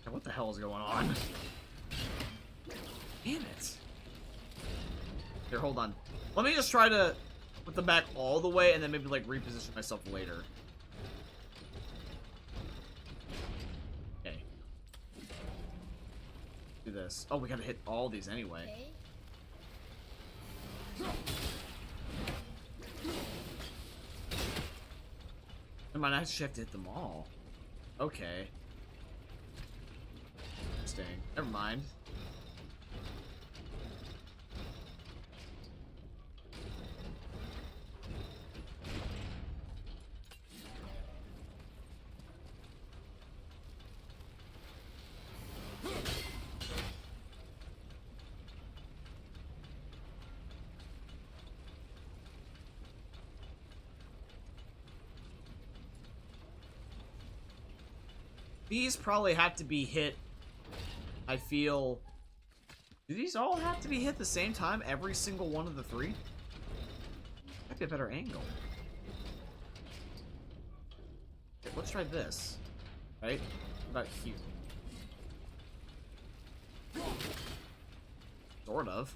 God, what the hell is going on? Damn it. Here, hold on. Let me just try to put them back all the way and then maybe, like, reposition myself later. do this. Oh, we gotta hit all these anyway. Okay. I might actually have to hit them all. Okay. Interesting. Never mind. These probably have to be hit, I feel... Do these all have to be hit the same time, every single one of the three? Might be a better angle. Okay, let's try this. Right? What about here? Sort of.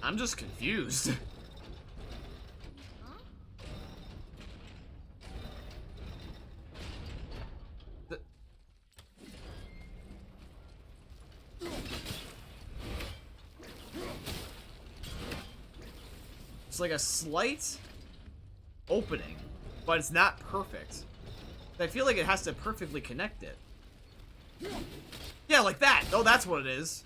I'm just confused. Huh? It's like a slight opening, but it's not perfect. I feel like it has to perfectly connect it. Yeah, like that. Oh, that's what it is.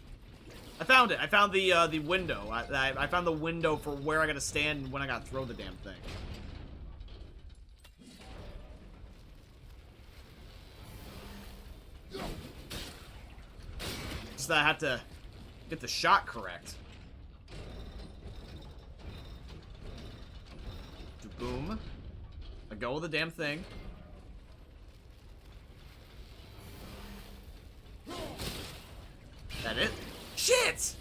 I found it. I found the window. I found the window for where I gotta stand when I gotta throw the damn thing. Just that I have to get the shot correct. Boom. I go with the damn thing. That it? Shit!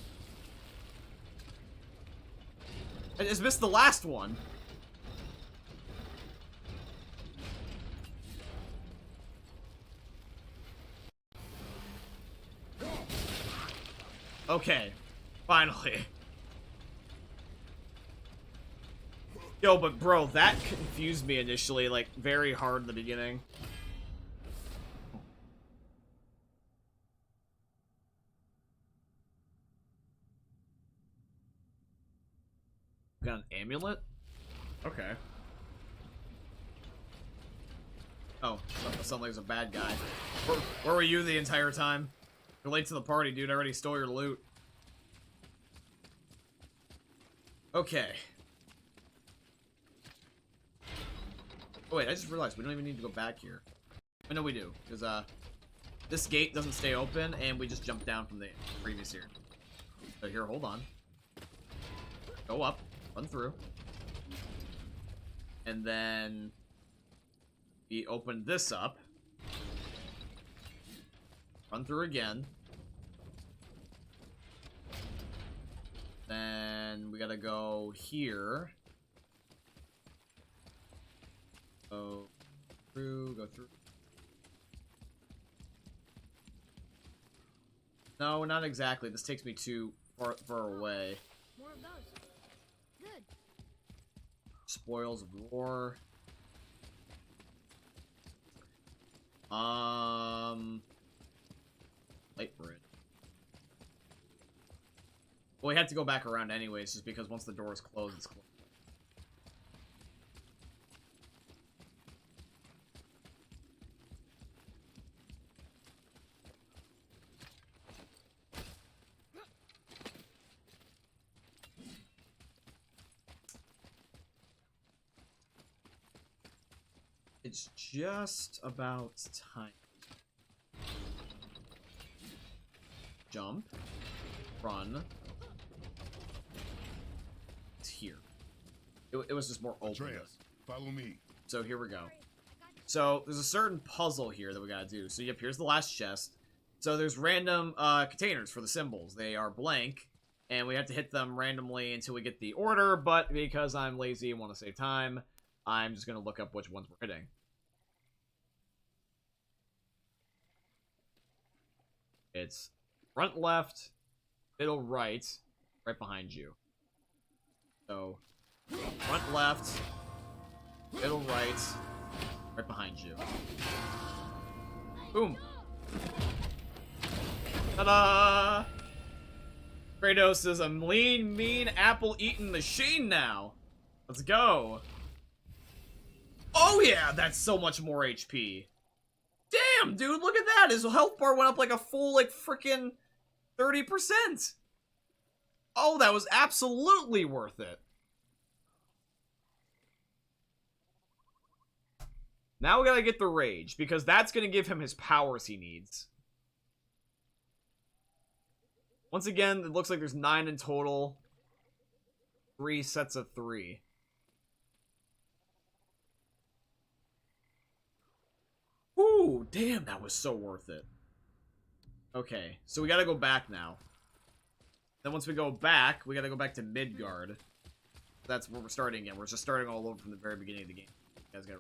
I just missed the last one. Okay. Finally. Yo, but bro, that confused me initially, like, very hard in the beginning. Got an amulet? Okay. Oh, that sounds like it's a bad guy. Where were you the entire time? You're late to the party, dude. I already stole your loot. Okay. Oh wait, I just realized we don't even need to go back here. I know we do, because this gate doesn't stay open, and we just jumped down from the previous here. So here, hold on. Go up, run through. And then we open this up. Run through again. Then we gotta go here. Go through, go through. No, not exactly. This takes me too far away. More of those. Good. Spoils of war. Light bridge. Well, we have to go back around anyways, just because once the door is closed, it's closed. It's just about time. Jump. Run. It's here. It was just more open. Atreus, follow me. So here we go. So there's a certain puzzle here that we gotta do. So yep, here's the last chest. So there's random containers for the symbols. They are blank, and we have to hit them randomly until we get the order, but because I'm lazy and want to save time, I'm just gonna look up which ones we're hitting. It's front left, middle right, right behind you. So Front left. Middle right. Right behind you. Boom. Ta-da! Kratos is a lean, mean, apple-eating machine now. Let's go. Oh yeah, that's so much more HP. Damn, dude, look at that. His health bar went up like a full, like, freaking 30%. Oh, that was absolutely worth it. Now we gotta get the rage, because that's gonna give him his powers he needs. Once again, it looks like there's 9 in total. 3 sets of 3. Ooh, damn, that was so worth it. Okay, so we gotta go back now. Then once we go back, we gotta go back to Midgard. That's where we're starting again. We're just starting all over from the very beginning of the game. You guys gotta...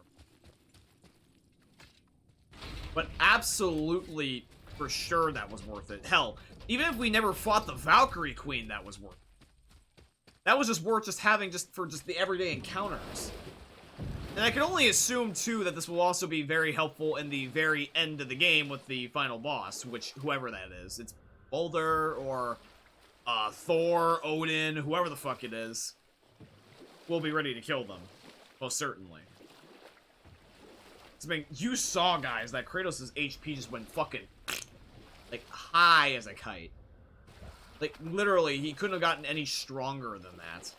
But absolutely, for sure, that was worth it. Hell, even if we never fought the Valkyrie Queen, that was worth it. That was just worth just having for the everyday encounters. And I can only assume, too, that this will also be very helpful in the very end of the game with the final boss, whoever that is. It's Boulder, or Thor, Odin, whoever the fuck it is. We'll be ready to kill them. Most certainly. I mean, you saw, guys, that Kratos' HP just went fucking, like, high as a kite. Like, literally, he couldn't have gotten any stronger than that.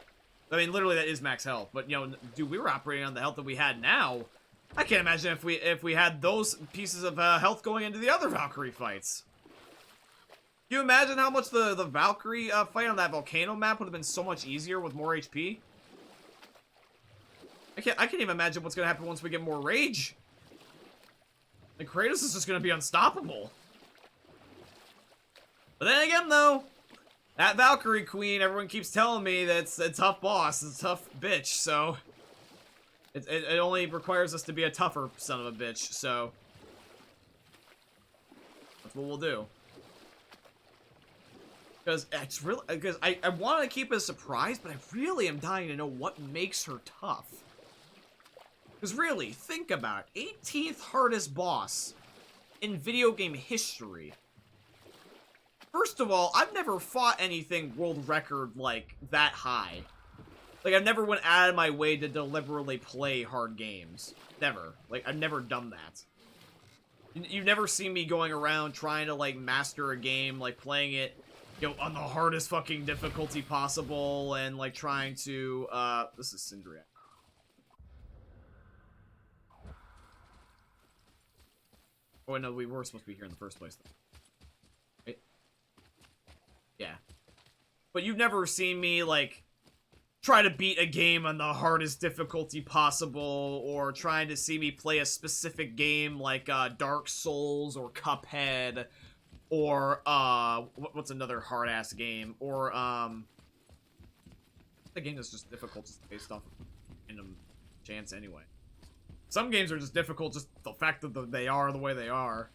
I mean, literally, that is max health. But, you know, dude, we were operating on the health that we had now. I can't imagine if we had those pieces of health going into the other Valkyrie fights. Can you imagine how much the Valkyrie fight on that volcano map would have been so much easier with more HP? I can't even imagine what's gonna happen once we get more rage. And Kratos is just gonna be unstoppable. But then again, though, that Valkyrie Queen, everyone keeps telling me that it's a tough boss, it's a tough bitch, so... It only requires us to be a tougher son of a bitch, so... That's what we'll do. Because it's really... Because I want to keep it a surprise, but I really am dying to know what makes her tough. Because really, think about it. 18th hardest boss in video game history. First of all, I've never fought anything world record, like, that high. Like, I've never went out of my way to deliberately play hard games. Never. Like, I've never done that. You've never seen me going around trying to, like, master a game, like, playing it, you know, on the hardest fucking difficulty possible, and, like, trying to, this is Syndriac. Oh, no, we were supposed to be here in the first place, though. Right? Yeah. But you've never seen me, like, try to beat a game on the hardest difficulty possible, or trying to see me play a specific game like, Dark Souls, or Cuphead, or, what's another hard-ass game? Or, the game that's just difficult just based off of random chance anyway. Some games are just difficult, just the fact that they are the way they are.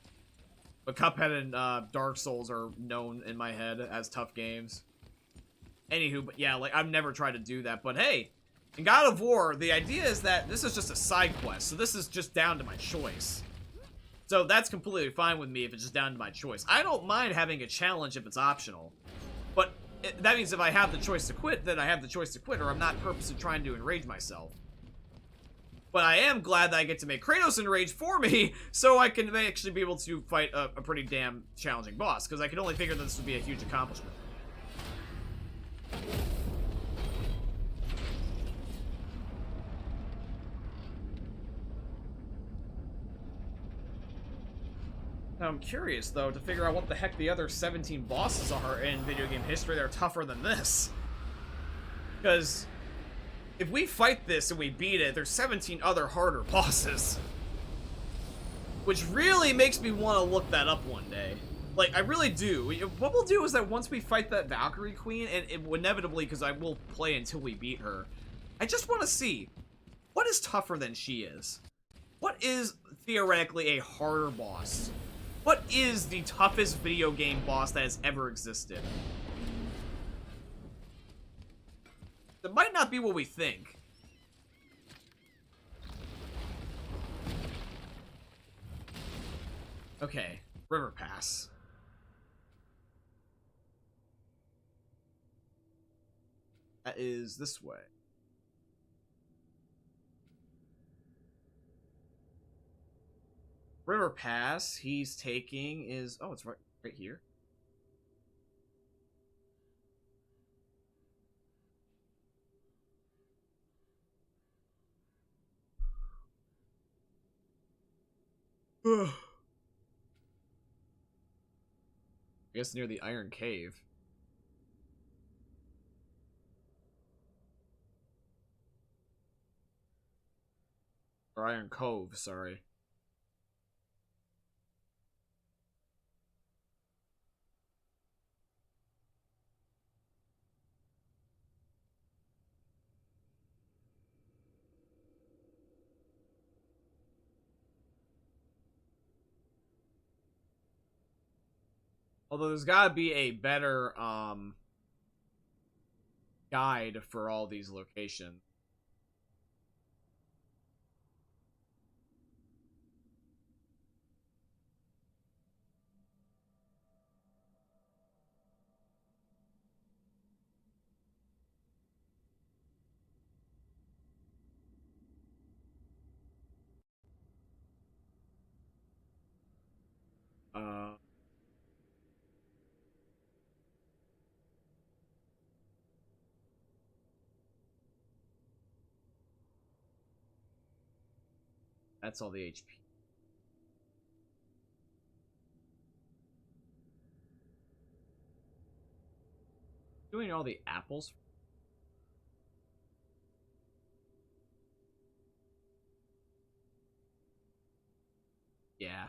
But Cuphead and Dark Souls are known in my head as tough games. Anywho, but yeah, like, I've never tried to do that. But hey, in God of War, the idea is that this is just a side quest. So this is just down to my choice. So that's completely fine with me if it's just down to my choice. I don't mind having a challenge if it's optional. But that means if I have the choice to quit, then I have the choice to quit, or I'm not purposely trying to enrage myself. But I am glad that I get to make Kratos enrage for me, so I can actually be able to fight a pretty damn challenging boss, because I could only figure that this would be a huge accomplishment. Now I'm curious, though, to figure out what the heck the other 17 bosses are in video game history that are tougher than this. Because if we fight this and we beat it, there's 17 other harder bosses. Which really makes me want to look that up one day. Like, I really do. What we'll do is that once we fight that Valkyrie Queen, and it will inevitably, because I will play until we beat her, I just want to see, what is tougher than she is? What is, theoretically, a harder boss? What is the toughest video game boss that has ever existed? might not be what we think. Okay, river pass. That is this way. River pass he's taking is... Oh, it's right here. I guess near the Iron Cave. Or Iron Cove, sorry. Although there's gotta be a better, guide for all these locations. That's all the HP. Doing all the apples? Yeah.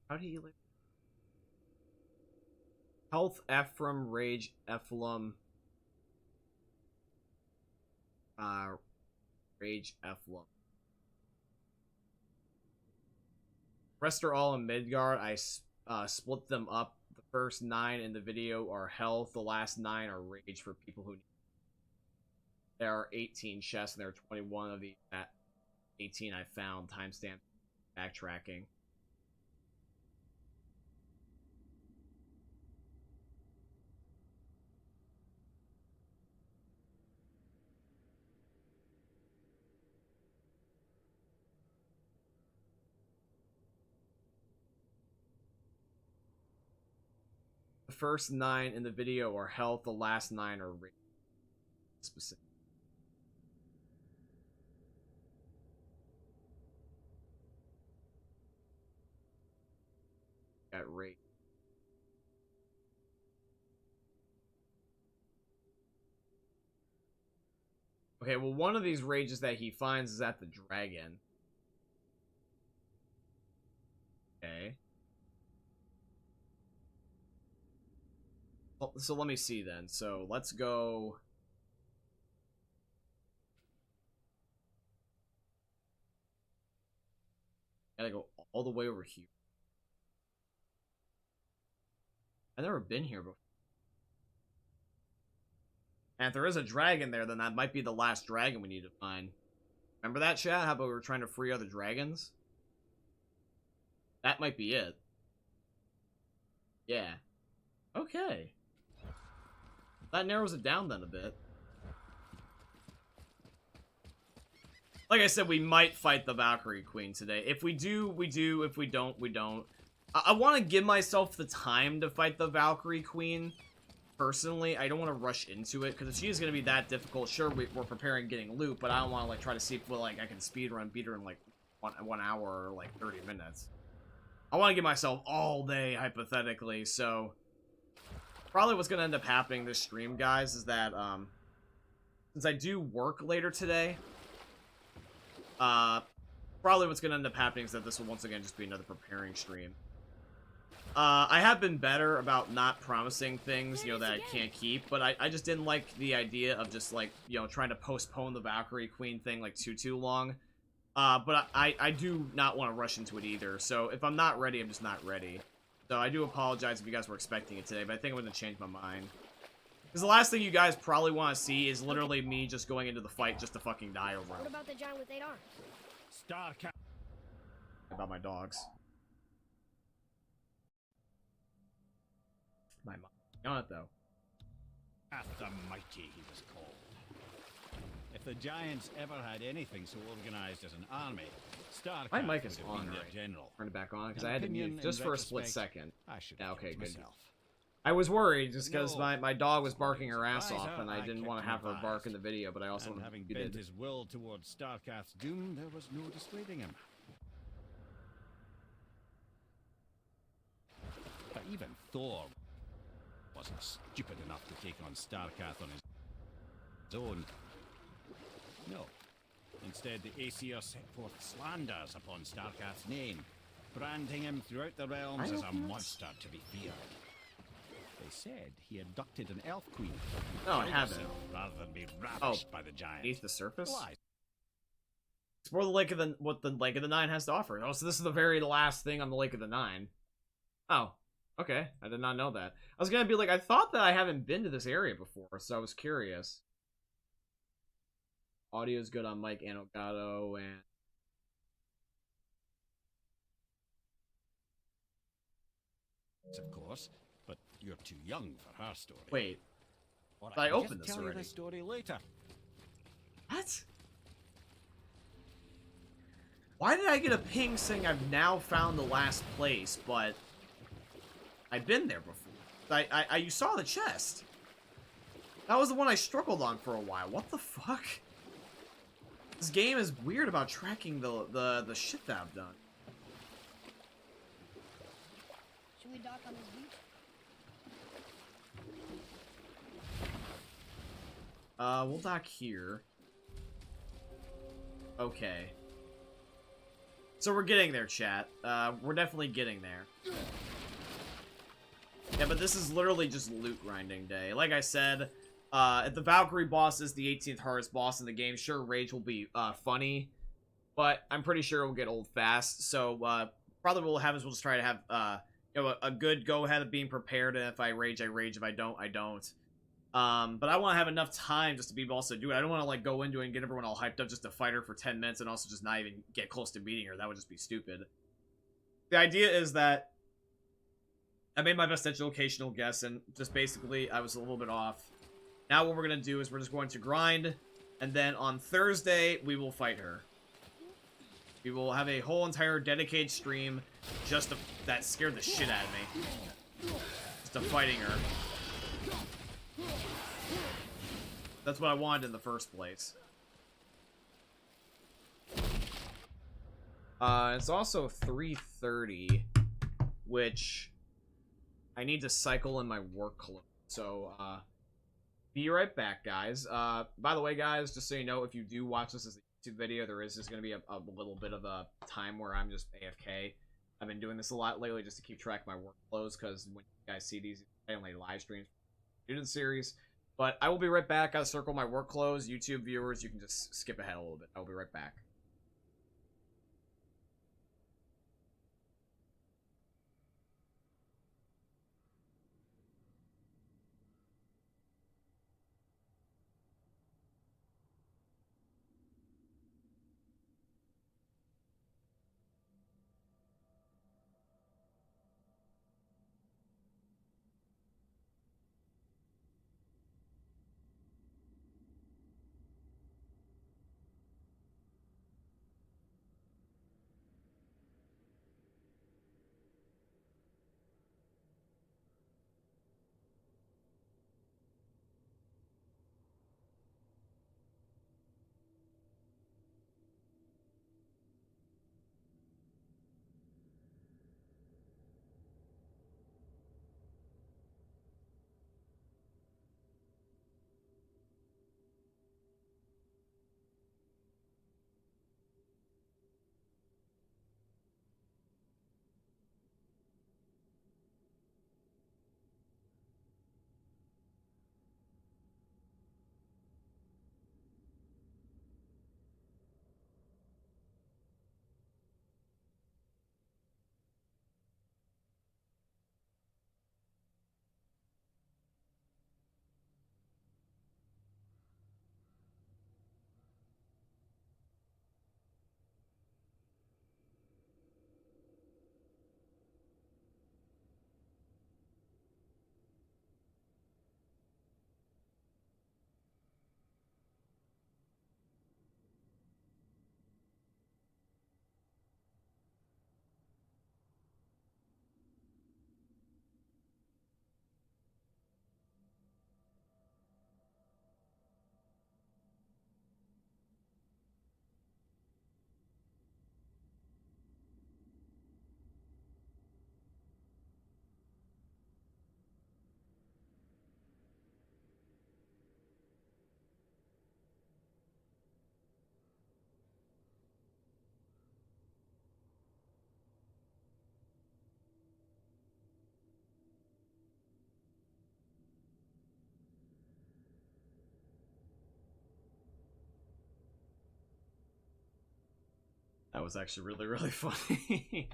How do you live? Health Ephraim, Rage Ephlum. Rage Ephlum. Rest are all in Midgard. I split them up. The first 9 in the video are health. The last 9 are rage for people who need. There are 18 chests, and there are 21 of the 18 I found. Timestamp backtracking. The first 9 in the video are health. The last 9 are rage. Specific. Got rage. Okay, well, one of these rages that he finds is at the dragon. Okay. Well, so let me see then. So let's go. Gotta go all the way over here. I've never been here before. And if there is a dragon there, then that might be the last dragon we need to find. Remember that, chat? How about we were trying to free other dragons? That might be it. Yeah. Okay. That narrows it down then a bit. Like I said, we might fight the Valkyrie Queen today. If we do, we do. If we don't, we don't. I want to give myself the time to fight the Valkyrie Queen. Personally, I don't want to rush into it, because if she is going to be that difficult, sure, we're preparing getting loot, but I don't want to, like, try to see if, like, I can speedrun, beat her in, like, one hour or, like, 30 minutes. I want to give myself all day, hypothetically, so... Probably what's going to end up happening this stream, guys, is that, since I do work later today, probably what's gonna end up happening is that this will once again just be another preparing stream. I have been better about not promising things, you know, that I can't keep, but I just didn't like the idea of just, like, you know, trying to postpone the Valkyrie Queen thing, like, too long. But I do not want to rush into it either, so if I'm not ready, I'm just not ready. So I do apologize if you guys were expecting it today, but I think I'm going to change my mind. Because the last thing you guys probably want to see is literally me just going into the fight just to fucking die over What it. about the giant with 8 arms? Star Cat. About my dogs. My mom. On it, though. The Mighty, he was called. If the Giants ever had anything so organized as an army, Star My Cat mic would is have on, been their right? general. Turn it back on, because An I had to opinion, mute just in for a split retrospect, second. I should Yeah, have okay, killed good. myself. I was worried just because No. my dog was barking her ass Surprise off, her, and I didn't kept want to him have her bark in advised. the video, but I also And wanted having to bent it. his will towards Starcat's doom, there was no dissuading him. But even Thor wasn't stupid enough to take on Starcat on his own. No. Instead, the Aesir set forth slanders upon Starcat's name, branding him throughout the realms as a monster to be feared. They said he abducted an elf queen. No, I killed haven't. herself rather than be ravished by the giant. Beneath the surface? Lies. Explore the Lake of the what the Lake of the Nine has to offer. Oh, so this is the very last thing on the Lake of the Nine. Oh, okay. I did not know that. I was gonna be like, I thought that I haven't been to this area before, so I was curious. Audio's good on Mike and Elgato, and Of course, but you're too young for her story. wait, Or I can opened just this tell already. you the story later. what? Why did I get a ping saying I've now found the last place, but I've been there before? You saw the chest. That was the one I struggled on for a while. What the fuck? This game is weird about tracking the shit that I've done. Should we dock on this beach? We'll dock here. Okay. So we're getting there, chat. We're definitely getting there. Yeah, but this is literally just loot grinding day. Like I said, if the Valkyrie boss is the 18th hardest boss in the game, sure, Rage will be funny, but I'm pretty sure it will get old fast. So probably what we'll have is we'll just try to have you know, a good go-ahead of being prepared, and if I rage, I rage. If I don't, I don't. But I want to have enough time just to be able to also do it. I don't want to, like, go into it and get everyone all hyped up just to fight her for 10 minutes and also just not even get close to beating her. That would just be stupid. The idea is that I made my best educational guess, and just basically I was a little bit off. Now what we're going to do is we're just going to grind, and then on Thursday, we will fight her. We will have a whole entire dedicated stream just to, that scared the shit out of me. Just to fighting her. That's what I wanted in the first place. It's also 3:30, which I need to cycle in my work clothes. So, be right back, guys. By the way, guys, just so you know, if you do watch this as a YouTube video, there is just going to be a little bit of a time where I'm just AFK. I've been doing this a lot lately just to keep track of my workflows, because when you guys see these, I only live streams due to the series. But I will be right back. I'll circle my work clothes. YouTube viewers, you can just skip ahead a little bit. I'll be right back. That was actually really, really funny.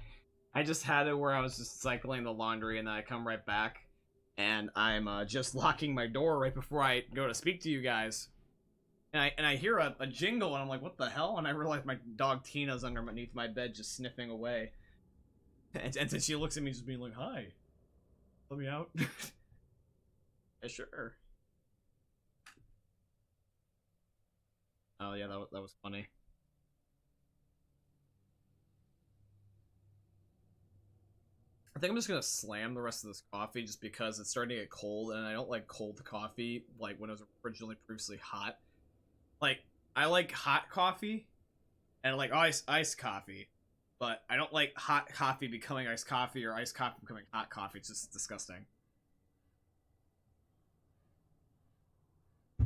I just had it where I was just cycling the laundry and then I come right back and I'm just locking my door right before I go to speak to you guys. And I hear a jingle and I'm like, what the hell? And I realize my dog Tina's underneath my bed just sniffing away. And then she looks at me just being like, hi. Let me out. Yeah, sure. Oh yeah, that was funny. I think I'm just gonna slam the rest of this coffee just because it's starting to get cold and I don't like cold coffee like when it was originally previously hot. Like, I like hot coffee and I like iced coffee, but I don't like hot coffee becoming iced coffee or iced coffee becoming hot coffee. It's just disgusting. I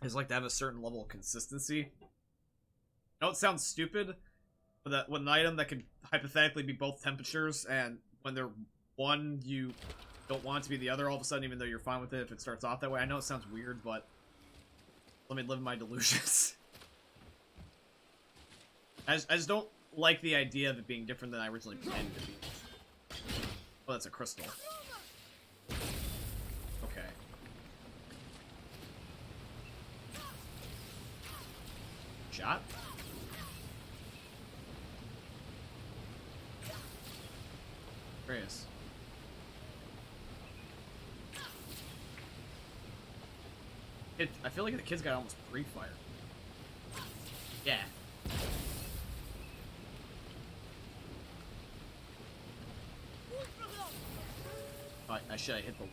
just like to have a certain level of consistency. I know it sounds stupid, but that when an item that can hypothetically be both temperatures and when they're one, you don't want it to be the other all of a sudden, even though you're fine with it if it starts off that way. I know it sounds weird, but let me live my delusions. I just don't like the idea of it being different than I originally planned it to be. Oh, that's a crystal. Okay. Shot? Reyes. I feel like the kid's got almost free fire. Yeah. Oh, I should have hit the...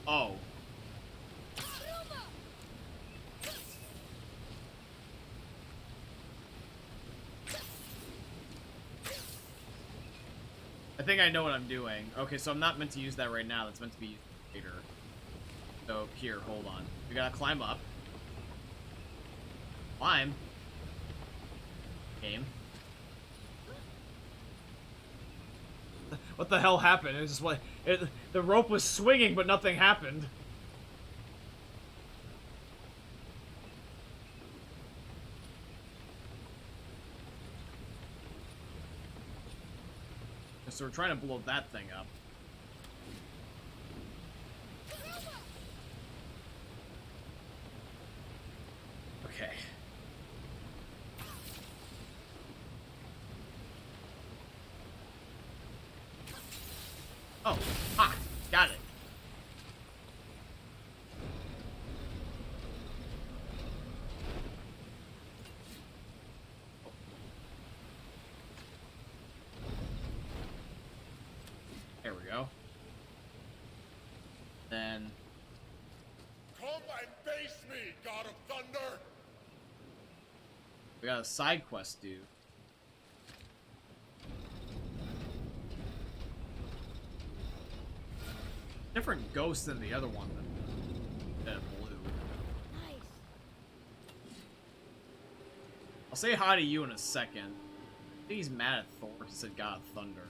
Oh. I think I know what I'm doing. Okay, so I'm not meant to use that right now. That's meant to be used later. So, here, hold on. We gotta climb up. Climb. Game. What the hell happened? It was just like... the rope was swinging, but nothing happened. So we're trying to blow that thing up. Okay. Oh, got it. There we go. Then... Come and face me, God of Thunder! we got a side quest, dude. Different ghost than the other one that blue. Nice. I'll say hi to you in a second. I think he's mad at Thor because he said God of Thunder.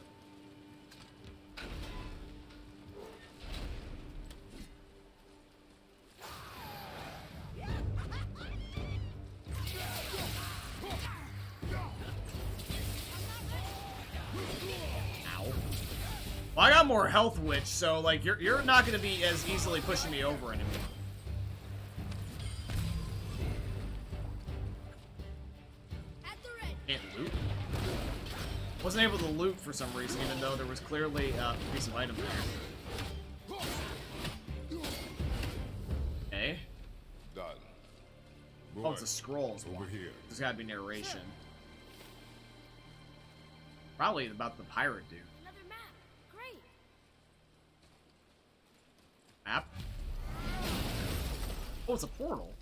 Well, I got more health witch, so like you're not gonna be as easily pushing me over anymore. At the red. Can't loot. Wasn't able to loot for some reason, even though there was clearly a piece of item there. Okay. Done. Oh, it's a scrolls over one. here. There's gotta be narration. Probably about the pirate dude. Another map. Great. Map? Oh, it's a portal.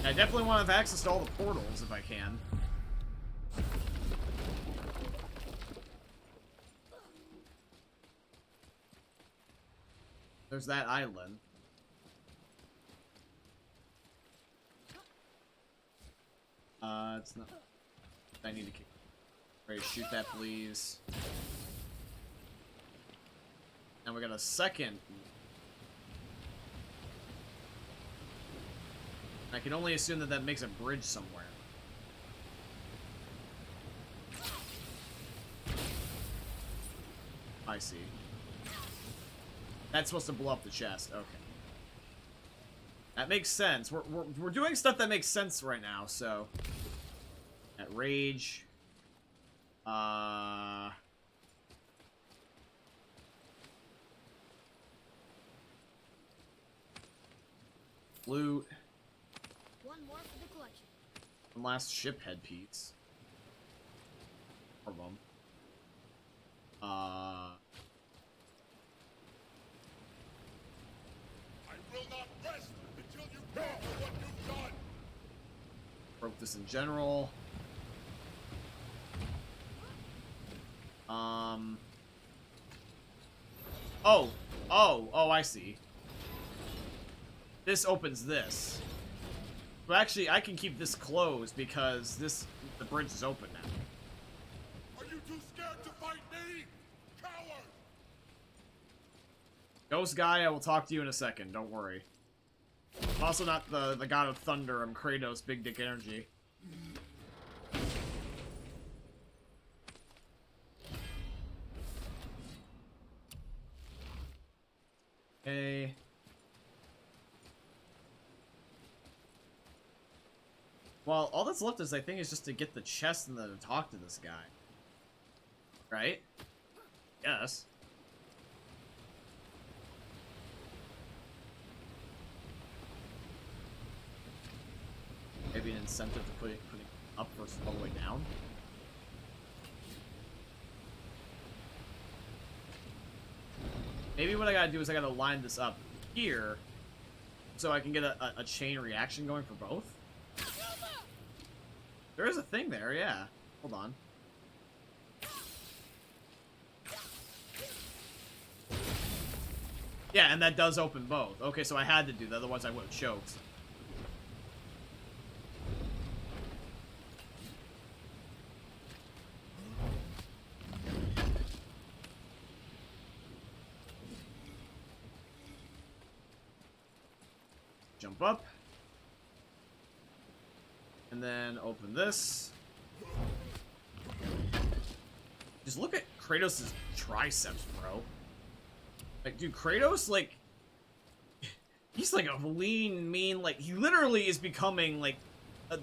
I definitely want to have access to all the portals if I can. There's that island. It's not... I need to kick... Ready, shoot that, please. And we got a second I can only assume that that makes a bridge somewhere. I see. That's supposed to blow up the chest. Okay. That makes sense. We're doing stuff that makes sense right now, so. At rage. Loot. One more for the collection. One last ship headpiece. Or them. I will not rest until you pay for what you've done. Broke this in general. Oh, I see. This opens this. But actually, I can keep this closed because the bridge is open now. Are you too scared to fight me? Coward! Ghost guy, I will talk to you in a second, don't worry. I'm also not the god of thunder, I'm Kratos, big dick energy. Okay. Well, all that's left is, I think, is just to get the chest and then to talk to this guy. Right? Yes. Maybe an incentive to put it up versus all the way down. Maybe what I gotta do is I gotta line this up here so I can get a chain reaction going for both. There is a thing there, yeah. Hold on. Yeah, and that does open both. Okay, so I had to do that, otherwise I would have choked. Jump up. And then open this. Just look at Kratos' triceps, bro. Like, dude, Kratos, like... He's like a lean, mean, like... He literally is becoming, like,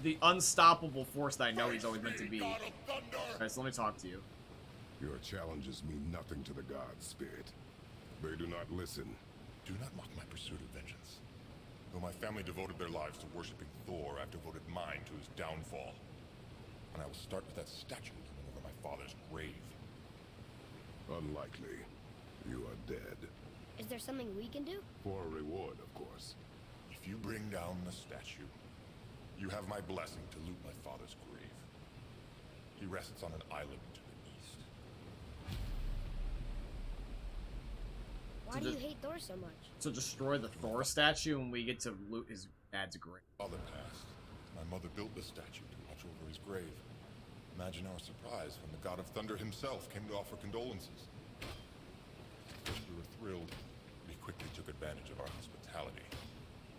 the unstoppable force that I know he's always meant to be. Alright, so let me talk to you. Your challenges mean nothing to the gods, Spirit. They do not listen. Do not mock my pursuit of vengeance. Though my family devoted their lives to worshipping Thor, I've devoted mine to his downfall. And I will start with that statue hanging over my father's grave. Unlikely. You are dead. Is there something we can do? For a reward, of course. If you bring down the statue, you have my blessing to loot my father's grave. He rests on an island to the east. Why do you hate Thor so much? So destroy the Thor statue and we get to loot his dad's grave. Father passed. My mother built the statue to watch over his grave. Imagine our surprise when the god of thunder himself came to offer condolences. We were thrilled, but he quickly took advantage of our hospitality.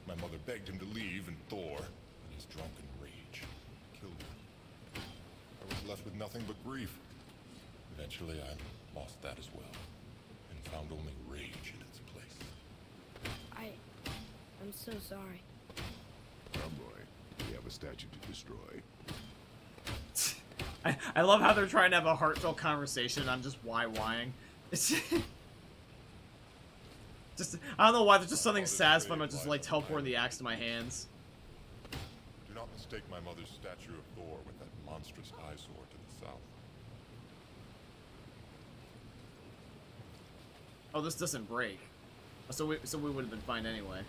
My mother begged him to leave, and Thor, in his drunken rage, killed him. I was left with nothing but grief. Eventually, I lost that as well, and found only rage in its place. I'm so sorry. Oh boy, we have a statue to destroy. I love how they're trying to have a heartfelt conversation. I'm just why-whying. It's just, I don't know why, there's just something satisfying about just like teleporting the axe to my hands. Do not mistake my mother's statue of Thor with that monstrous eyesore to the south. Oh, this doesn't break. So we would have been fine anyway.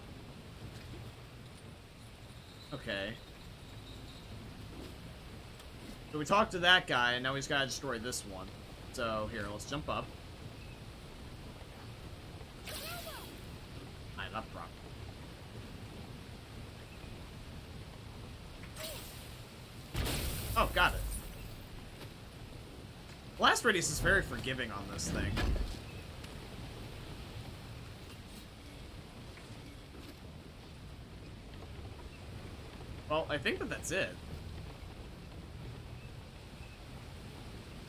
Okay. So we talked to that guy, and now he's gotta destroy this one. So here, let's jump up. Line up properly. Oh, got it. Blast radius is very forgiving on this thing. Well, I think that that's it.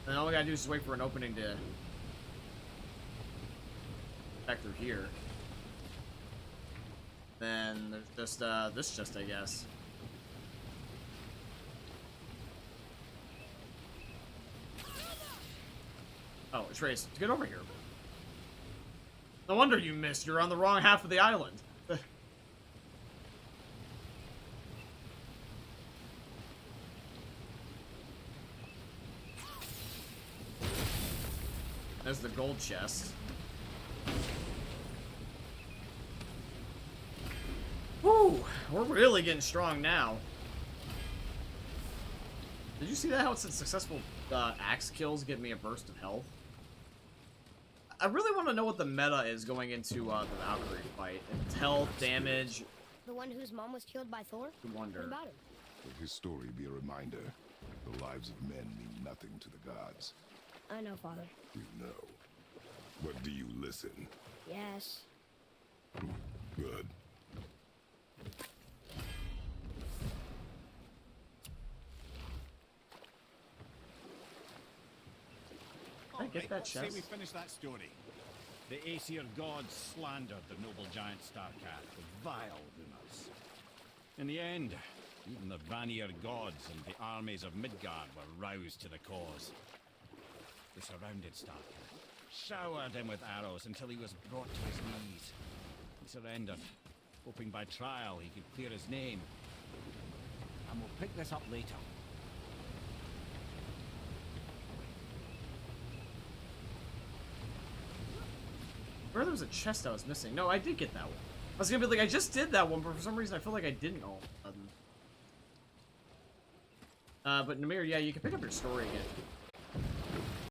And all we gotta do is just wait for an opening to back through here. Then there's just this chest, I guess. Oh, Trace, get over here. No wonder you missed. You're on the wrong half of the island. There's the gold chest. Woo! We're really getting strong now. Did you see that? How it said successful axe kills give me a burst of health? I really want to know what the meta is going into the Valkyrie fight. It's health, damage. The one whose mom was killed by Thor? I wonder. What about him? Let his story be a reminder. The lives of men mean nothing to the gods. I know, Father. You know. But do you listen? Yes. Good. Did I get that Say chest? we finish that story. The Aesir gods slandered the noble giant Starcat with vile rumors. In the end, even the Vanir gods and the armies of Midgard were roused to the cause. They surrounded Starcat, showered him with arrows until he was brought to his knees. He surrendered, hoping by trial he could clear his name. And we'll pick this up later. Where there was a chest I was missing. No, I did get that one. I was gonna be like, I just did that one, but for some reason I feel like I didn't all of a sudden. But Namir, yeah, you can pick up your story again.